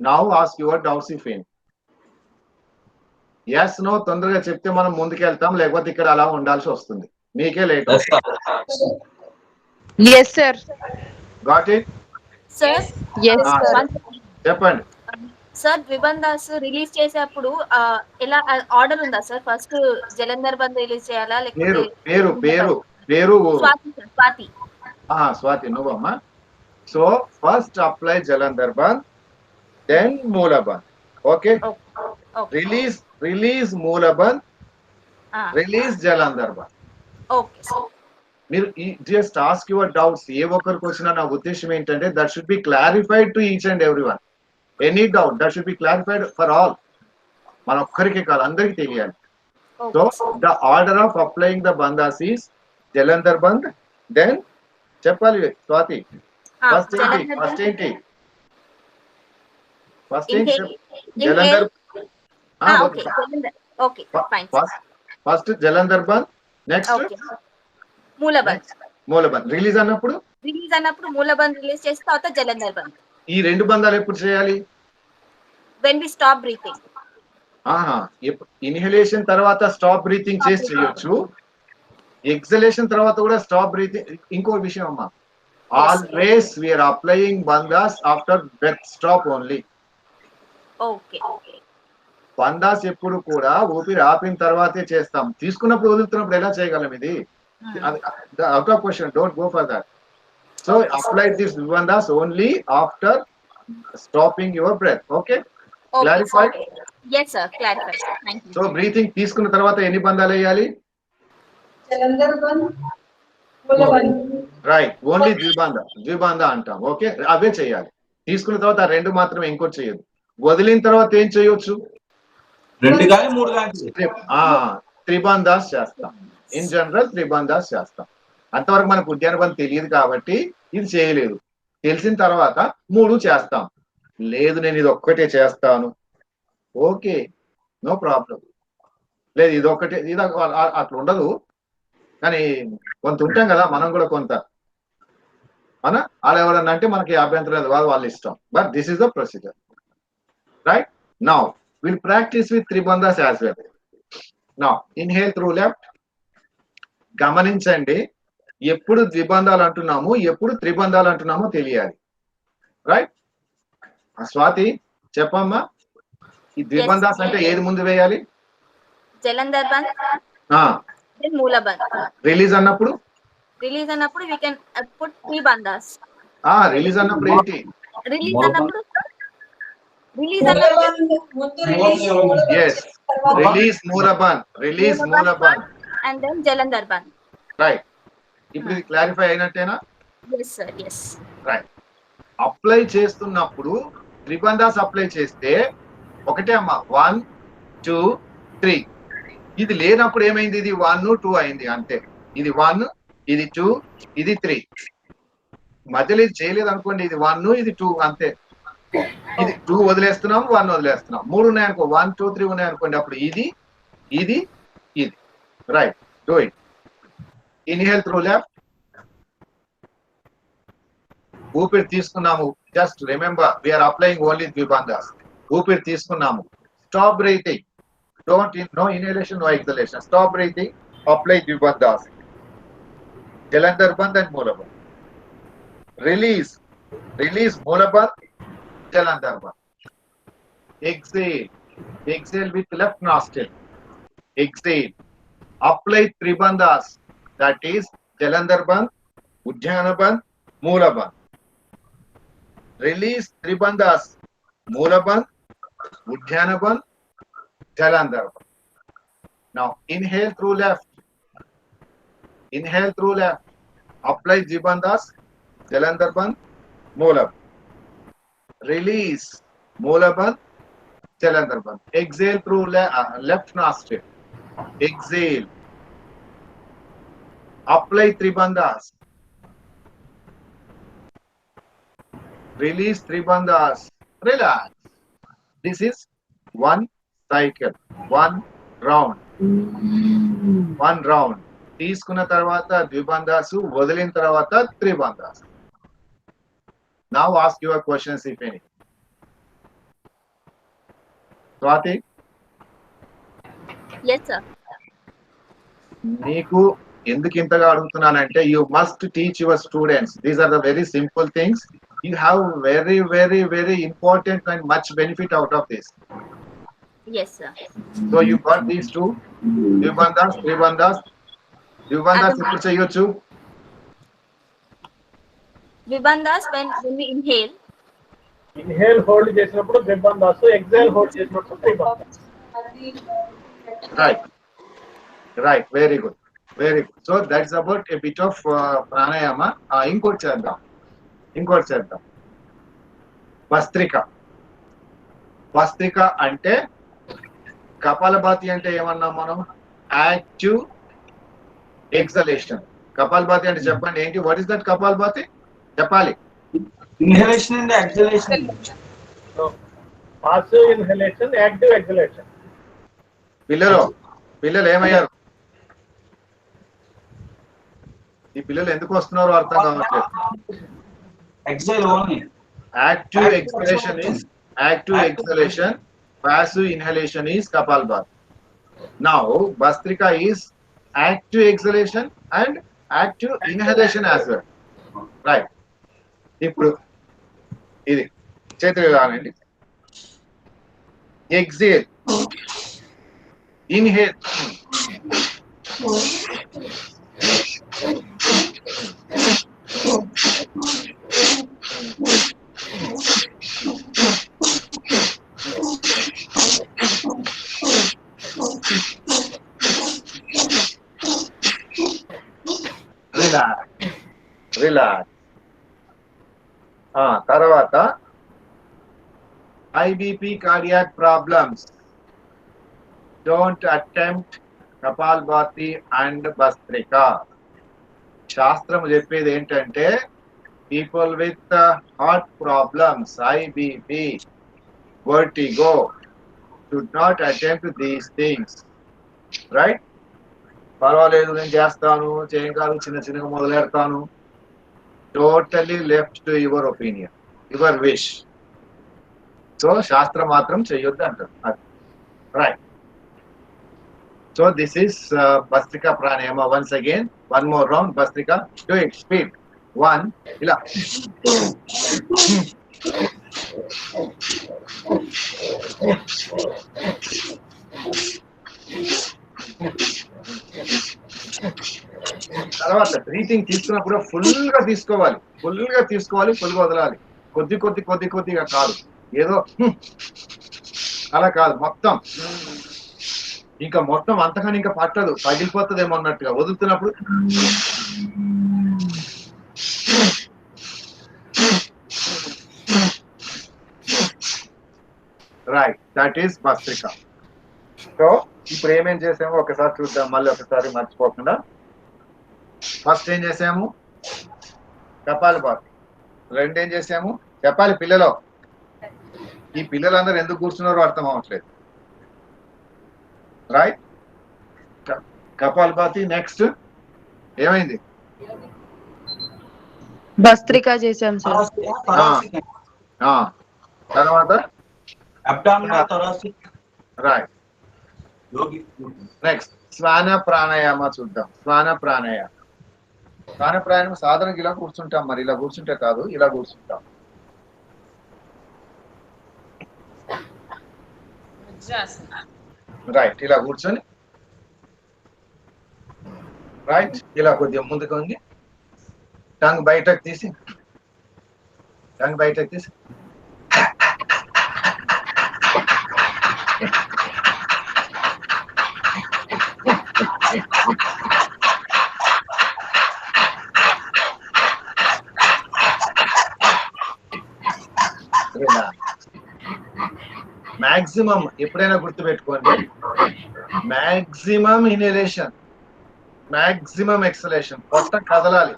Now ask your doubts if any. Yes no తొందరగా చెప్తే మనం ముందుకెళ్తాం, లేకపోతే ఇక్కడ అలా ఉండాల్సి వస్తుంది. మీకే late.
yes sir.
Got it?
Sir,
yes sir.
చెప్పండి.
సార్ ద్విబంధాస్ రిలీజ్ చేసేప్పుడు ఎలా ఆర్డర్ ఉందా sir? First Jalandhar bandh release చేయాలా లేకపోతే
పేరు
స్వాతి?
స్వాతి నువ్వమ్మా. So first apply Jalandhar bandh, then Mula bandh. Okay, release Mula bandh, release Jalandhar bandh.
Okay.
మీరు జస్ట్ ఆస్క్ యువర్ డౌట్స్. ఏ ఒక్కరికి వచ్చినా నా ఉద్దేశం ఏంటంటే that should be clarified to each and every one. Any doubt that should be clarified for all. మన ఒక్కరికి కాదు, అందరికి తెలియాలి. So the order of applying the bandhas is Jalandhar bandh, then చెప్పాలి స్వాతి. ఫస్ట్ ఏంటి Jalandhar. First Jalandhar bandh, next Mulabandh. Release అన్నప్పుడు
మూలబంధ్ రిలీజ్ చేసి తర్వాత జలంధర్ బంధ్.
ఈ రెండు బంధాలు ఎప్పుడు చేయాలి?
when we stop breathing.
Inhalation తర్వాత స్టాప్ బ్రీతింగ్ చేసి చేయొచ్చు. ఎక్సలేషన్ తర్వాత కూడా స్టాప్ బ్రీతింగ్. ఇంకో విషయం అమ్మా, always we're applying bandhas after breath stop only.
Okay okay.
Bandhas ఎప్పుడు కూడా ఊపిరి ఆపిన తర్వాతే చేస్తాం. తీసుకున్నప్పుడు వదులుతున్నప్పుడు ఎలా చేయగలం? ఇది out of question. Don't go for that. So apply this bandhas only after stopping your breath. Okay, clarified?
yes sir, clarified sir, thank you.
So breathing తీసుకున్న తర్వాత ఎన్ని బంధాలు వేయాలి?
జలంధర్ బంద్, మూలబంద్.
రైట్, ఓన్లీ ద్విబంధ అంటాం. ఓకే, అవే చేయాలి. తీసుకున్న తర్వాత ఆ రెండు మాత్రమే, ఇంకోటి చేయొద్దు. వదిలిన తర్వాత ఏం చేయొచ్చు?
2 కానీ 3 కానీ
త్రిబంధాస్ చేస్తాం. ఇన్ జనరల్ త్రిబంధాస్ చేస్తాం. అంతవరకు మనకు ఉద్యాన బంధ్ తెలియదు కాబట్టి ఇది చేయలేదు. తెలిసిన తర్వాత 3 చేస్తాం. లేదు నేను ఇది ఒక్కటే చేస్తాను, ఓకే, నో ప్రాబ్లం. లేదు ఇది ఒక్కటే, ఇది అట్లా ఉండదు. కానీ కొంత ఉంటాం కదా మనం కూడా, కొంత వాళ్ళు ఎవరన్నా అంటే మనకి అభ్యంతరం లేదు, వాళ్ళ ఇష్టం. But this is the procedure. Right now will practice with tribandhas as well. Now inhale through left. గమనించండి, ఎప్పుడు ద్విబంధాలు అంటున్నాము, ఎప్పుడు త్రిబంధాలు అంటున్నామో తెలియాలి. రైట్, స్వాతి చెప్పమ్మా, ఈ ద్విబంధాస్ అంటే ఏది ముందు వేయాలి?
జలంధర్ బంద్, మూలబంద్.
రిలీజ్ అన్నప్పుడు
we can put 3 bandhas.
Release అన్నప్పుడు ఏంటి?
రిలీజ్ అన్నప్పుడు
ముందు release
yes, release Mulabandh
and then Jalandhar bandh.
Right, ఇప్పుడు ఇది క్లారిఫై అయినట్టేనా?
yes sir, yes.
Right, apply చేస్తున్నప్పుడు త్రిబంధాస్ అప్లై చేస్తే ఒకటే అమ్మా, 1 2 3. ఇది లేనప్పుడు ఏమైంది? ఇది 1 2 అయింది అంతే. ఇది 1, ఇది 2, ఇది 3. మధ్యలో ఇది చేయలేదు అనుకోండి, ఇది 1, ఇది 2 అంతే. ఇది 2 వదిలేస్తున్నాం, 1 వదిలేస్తున్నాం. 3 ఉన్నాయనుకో, 1 2 3 ఉన్నాయనుకోండి, అప్పుడు ఇది ఇది ఇది. Right, do it. Inhale through left. ఊపిరి తీసుకున్నాము. Just remember we're applying only dwibandhas. ఊపిరి తీసుకున్నాము. Stop breathing. No inhalation, no exhalation. Stop breathing. Apply Dvibandhas. Jalandhar Bandh and Moolabandh. Release Moolabandh, Jalandhar Bandh. Exhale with left nostril. Exhale. Apply Tribandhas. That is Jalandhar Bandh, Uddiyana Bandh, Moolabandh. Release Tribandhas. Moolabandh, Uddiyana Bandh, Jalandhar. Now inhale through left. Apply Dvibandhas, Jalandhar Bandh, Moolabandh. Release Moolabandh, Jalandhar Bandh. Exhale through left nostril. Exhale. Apply Tribandhas. Release Tribandhas. Relax. This is one cycle, one round. తీసుకున్న తర్వాత ద్విబంధాసు, వదిలిన తర్వాత త్రిబంధాసు. Now ask your questions if any. Swathi,
yes sir.
నీకు ఎందుకు ఇంతగా అడుగుతున్నానంటే, you must teach your students. These are the very simple things. You have very, very, very important and much benefit out of this.
Yes sir.
So you got these two, Dvibandhas, Tribandhas. Dvibandhas ఎప్పుడు చేయొచ్చు?
Dvibandhas when we inhale.
Hold చేసినప్పుడు ద్విబంధాస్, exhale hold చేసినప్పుడు త్రిబంధాస్.
Right, very good. So that's about a bit of pranayama. ఇంకోటి చేద్దాం. భస్త్రిక అంటే, కపాలభాతి అంటే ఏమన్నాం మనం? Active exhalation. Kapalbhati అంటే చెప్పండి ఏంటి? What is that Kapalbhati? చెప్పాలి.
Inhalation and exhalation.
Passive inhalation, active exhalation.
పిల్లలు ఏమయ్యారు? ఈ పిల్లలు ఎందుకు వస్తున్నారో అర్థం కావట్లేదు.
Exhale only.
Active exhalation, passive inhalation is Kapalbhati. Now, Bhastrika is active exhalation and active inhalation as well. Right. ఇప్పుడు ఇది చేతులు కానండి. Exhale, inhale, relax. తర్వాత high BP cardiac problems, don't attempt Kapalbhati and Bhastrika. శాస్త్రం చెప్పేది ఏంటంటే people with heart problems, high BP, vertigo should not attempt these things. Right. పర్వాలేదు నేను చేస్తాను, చేయగలను, చిన్న చిన్నగా మొదలెడతాను. Totally left to your opinion, your wish. So శాస్త్రం మాత్రం చెయ్యొద్దు అంటారు. Right. So this is Bhastrika pranayama. Once again, one more round. Bhastrika, do it speed. 1 ఇలా. తర్వాత బ్రీతింగ్ తీసుకున్నప్పుడు ఫుల్ గా తీసుకోవాలి, ఫుల్ గా వదలాలి. కొద్దిగా కాదు, ఏదో అలా కాదు, మొత్తం. ఇంకా మొత్తం అంతకని ఇంకా పట్టదు, పగిలిపోతుందేమో అన్నట్టుగా వదులుతున్నప్పుడు right. That is Bhastrika. So ఇప్పుడు ఏమేం చేసామో ఒకసారి చూద్దాం, మళ్ళీ ఒకసారి మర్చిపోకుండా. ఫస్ట్ ఏం చేసాము? కపాలభాతి. 2 ఏం చేసాము? చెప్పాలి పిల్లలు. ఈ పిల్లలందరూ ఎందుకు కూర్చున్నారో అర్థం అవ్వట్లేదు. రైట్. కపాలభాతి. నెక్స్ట్ ఏమైంది?
భస్త్రికా చేసాం సార్.
తర్వాత
abdominal thoracic.
Right. Next Shwana pranayama చూద్దాం. శ్వాన ప్రాణాయామం సాధారణంగా ఇలా కూర్చుంటాం, మరి ఇలా కూర్చుంటే కాదు, ఇలా కూర్చుంటాం. రైట్. ఇలా కూర్చొని రైట్ ఇలా కొద్దిగా ముందుకు ఉంది, టంగ్ బయటకు తీసి మాక్సిమం ఎప్పుడైనా గుర్తుపెట్టుకోండి, మాక్సిమం ఇన్హలేషన్, మాక్సిమం ఎక్సలేషన్. పొట్ట కదలాలి.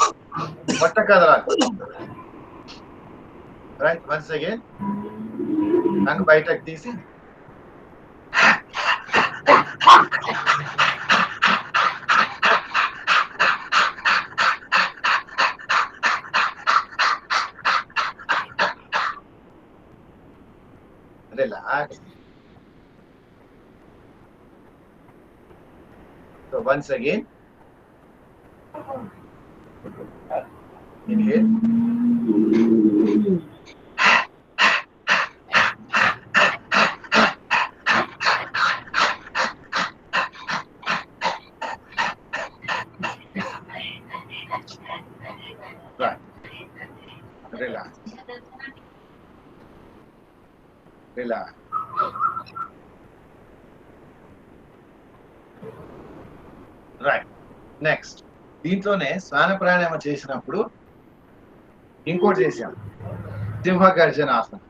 రైట్. వన్స్ అగైన్ టంగ్ బయటకు తీసి relax. So once again, inhale, right, relax. Right. Next దీంట్లోనే శ్వాన ప్రాణాయామం చేసినప్పుడు ఇంకోటి చేశాం, సింహగర్జన ఆసనం.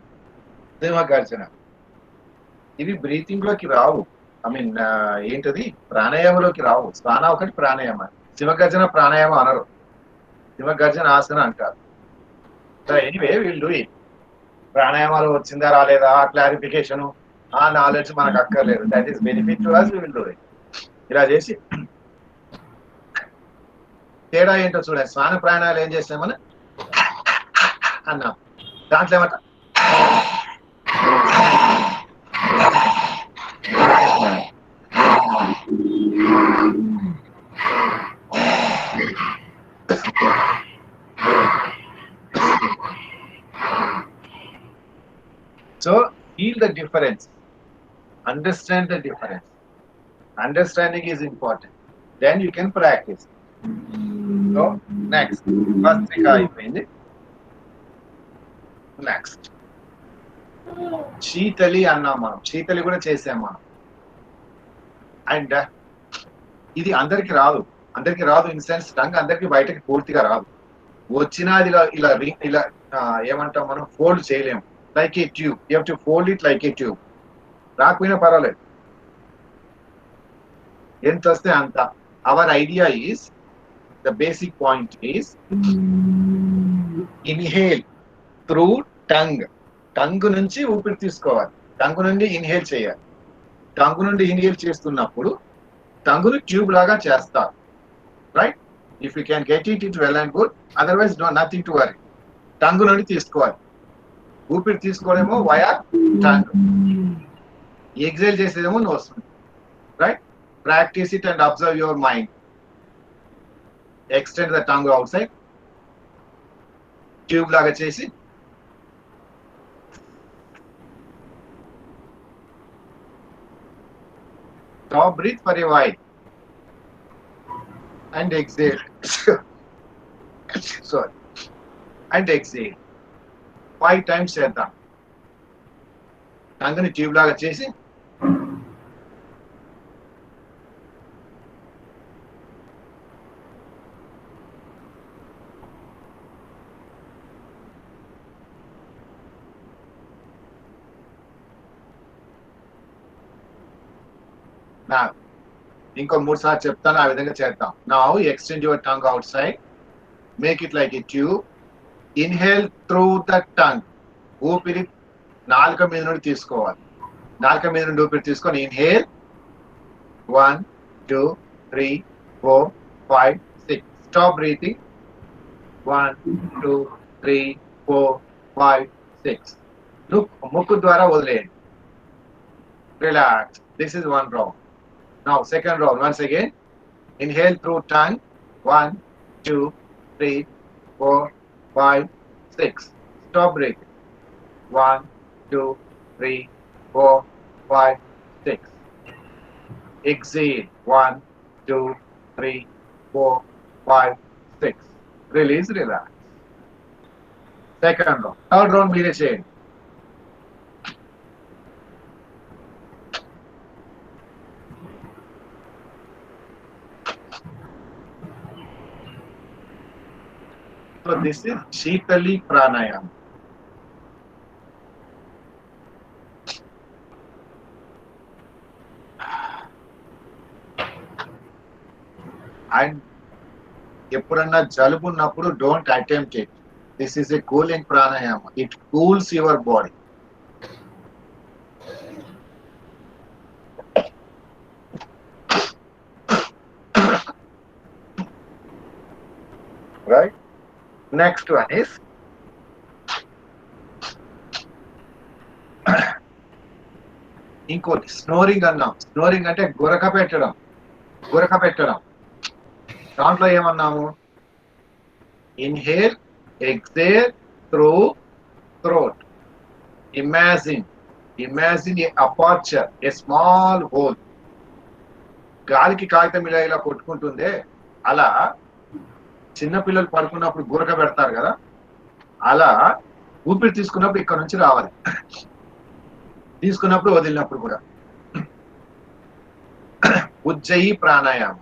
ఇవి బ్రీతింగ్ లోకి రావు, ఏంటది ప్రాణాయామంలోకి రావు. శ్వాన ఒకటి, ప్రాణాయామ. సింహగర్జన ప్రాణాయామం అనరు, సింహగర్జన ఆసనం అంటారు. Anyway will do it. ప్రాణాయామాలు వచ్చిందా రాలేదా ఆ క్లారిఫికేషన్, ఆ నాలెడ్జ్ మనకు అక్కర్లేదు. That is benefit to us, we will do it. ఇలా చేసి తేడా ఏంటో చూడండి. శ్వాన ప్రాణాయాలు ఏం చేసామని అన్నాం, దాంట్లో ఏమంట So feel the difference, understand the difference. Understanding is important, then you can practice. So next, Vastika అయిపోయింది. నెక్స్ట్ శీతలి అన్నాం మనం, శీతలి కూడా చేసాం మనం. అండ్ ఇది అందరికి రాదు ఇన్ సెన్స్ టంగ్ అందరికి బయటకి పూర్తిగా రాదు. వచ్చినా అది ఇలా ఏమంటాం మనం, ఫోల్డ్ చేయలేము. Like A tube, you have to fold it like A tube. రాకపోయినా పర్వాలేదు, ఎంత వస్తే అంత. Hour idea is, the basic point is inhale through tongue. Tongue నుంచి ఊపిరి తీసుకోవాలి, టంగ్ నుండి ఇన్హేల్ చేయాలి. టంగ్ నుండి ఇన్హేల్ చేస్తున్నప్పుడు టంగును ట్యూబ్ లాగా చేస్తారు, right? If you can get it well and good, otherwise nothing to worry. Tongue నుండి తీసుకోవాలి, ఊపిరి తీసుకోవడమో వయా టంగ్, ఎగ్జైల్ చేసేదేమో nose, right? Practice it and observe your mind. Extend the tongue outside, tube లాగా చేసి stop, breathe for a while and exhale. Sorry, and exhale 5 times చేద్దాం. టంగుని tube లాగా చేసి నా ఇంకో 3 సార్లు చెప్తాను, ఆ విధంగా చేద్దాం. Now extend your tongue out side, make it like a tube. Inhale through the tongue. ఊపిరి నాలుక మీద నుండి తీసుకోవాలి, నాలుక మీద నుండి ఊపిరి తీసుకొని ఇన్హేల్ 1 2 3 4 5 6. Stop breathing. 1 2 3 4 5 6. ముక్కు ద్వారా వదిలేయండి. Relax. This is 1 round. Now second round, once again. Inhale through tongue. 1 2 3 4 5 6. Stop breathing. 1 2 3 4 5 6. Exhale. 1 2 3 4 5 6. Release, relax. Second round. Third round మీరే చేయండి. So this is Shitali Pranayama. And ఎప్పుడన్నా జలుబు ఉన్నప్పుడు don't attempt it. This is a cooling pranayama. It cools your body. Right? Next one is ఇంకోటి snoring అన్నాం. Snoring అంటే గురక పెట్టడం. దాంట్లో ఏమన్నాము? Inhale, exhale through throat. Imagine a aperture, a small hole. గాలికి కాగితం ఇలా కొట్టుకుంటుందే, అలా చిన్నపిల్లలు పడుకున్నప్పుడు గురక పెడతారు కదా, అలా ఊపిరి తీసుకున్నప్పుడు ఇక్కడ నుంచి రావాలి, తీసుకున్నప్పుడు వదిలినప్పుడు కూడా. Ujjayi pranayama.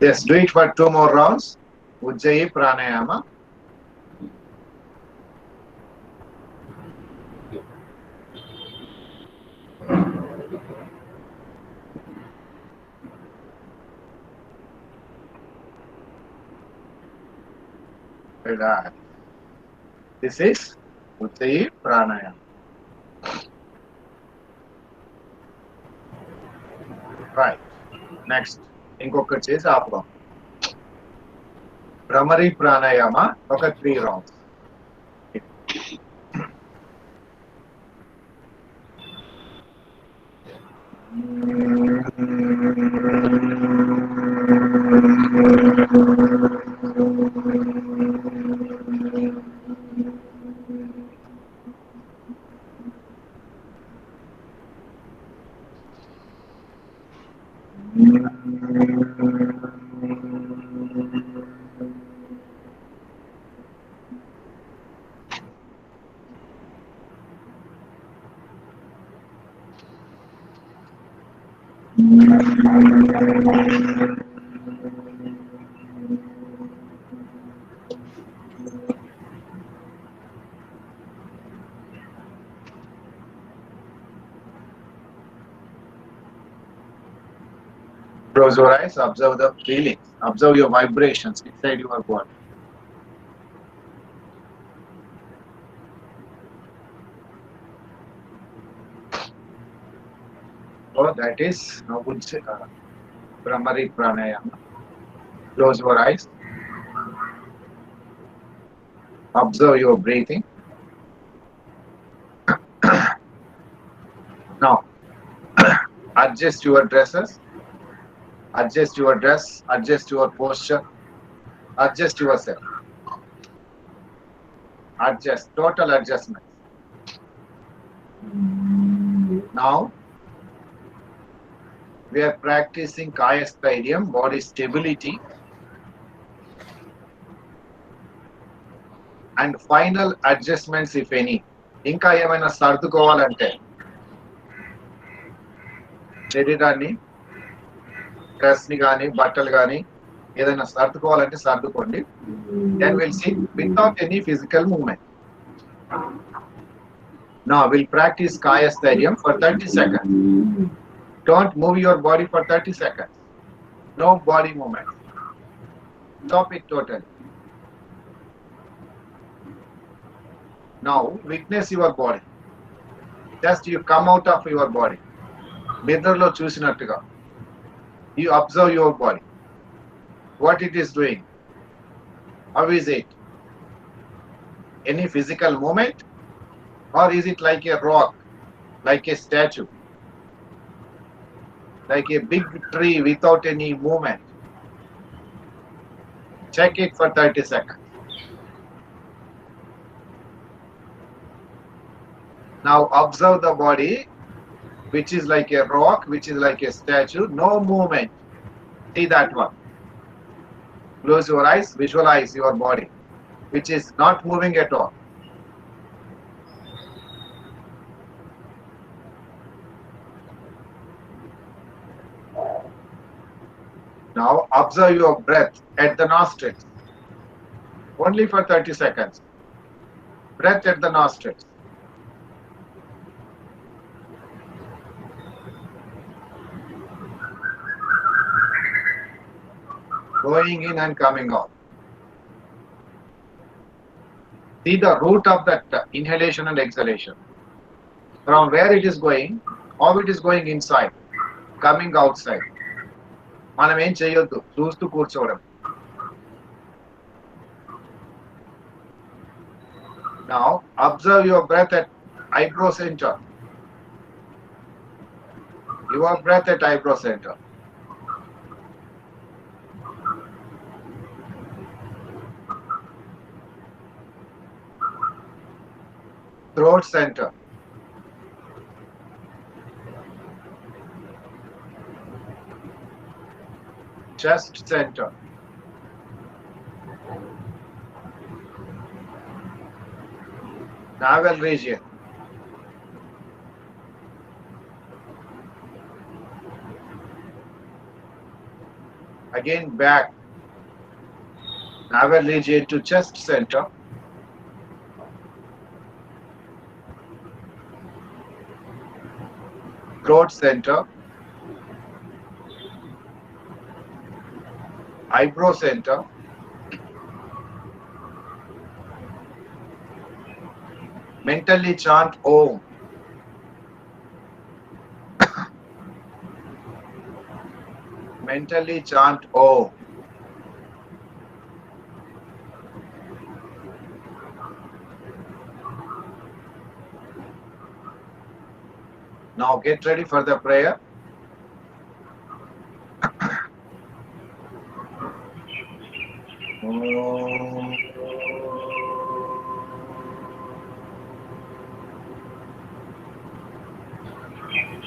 Yes, do it for 2 more rounds. Ujjayi pranayama. Relax. This is Ujjayi pranayama. Right. Next ఇంకొకటి చేసి ఆపుదాం. భ్రమరి ప్రాణాయామ ఒక 3 rounds. Close your eyes, observe the feelings, observe your vibrations inside your body. So that is Brahmari Pranayama. Close your eyes, observe your breathing. Now, adjust your dresses. Adjust your dress, adjust your posture, adjust yourself. Adjust, total adjustment. Now, we are practicing Kaya Stadium, body stability. And final adjustments, if any. Inka emaina sardukovalante. శరీరాన్ని dress ని కానీ బట్టలు కానీ ఏదైనా సర్దుకోవాలంటే సర్దుకోండి. Then will see without any physical movement. Now will practice కాయ స్థైర్యం for 30 seconds. Don't move your body for 30 seconds. No body movement. Stop it totally. Now witness your body. Just you come out of your body. నిద్రలో చూసినట్టుగా you observe your body, what it is doing, how is it, any physical movement, or is it like a rock, like a statue, like a big tree without any movement. Check it for 30 seconds. Now observe the body, which is like a rock, which is like a statue, no movement. See that one. Close your eyes, visualize your body, which is not moving at all. Now observe your breath at the nostrils. Only for 30 seconds. Breath at the nostrils. Going in and coming out. See the root of that inhalation and exhalation. From where it is going, how it is going inside, coming outside. మనం ఏం చేయొద్దు, చూస్తూ కూర్చోవడం. Now observe your breath at eyebrow center. Your breath at eyebrow center. Throat center. Chest center. Navel region. Again back. Navel region to chest center. Throat center, eyebrow center, mentally chant Om. mentally chant Om. Now get ready for the prayer. Om.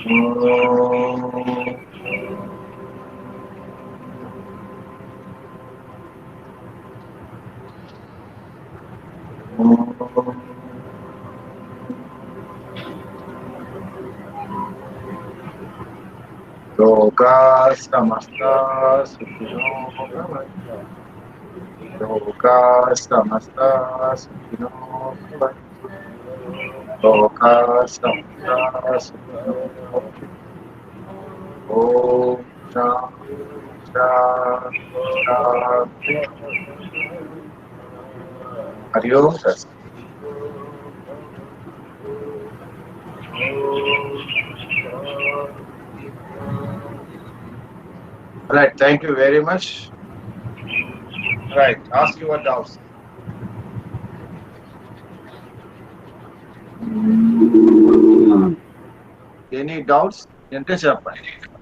Om. Loka samasta sukhino bhavantu. Loka samasta sukhino bhavantu. Loka samasta sukhino bhavantu. Om Shanti. Hari Om Tat. Right, thank you very much. Right, ask your doubts. Any doubts? Ente cheppandi.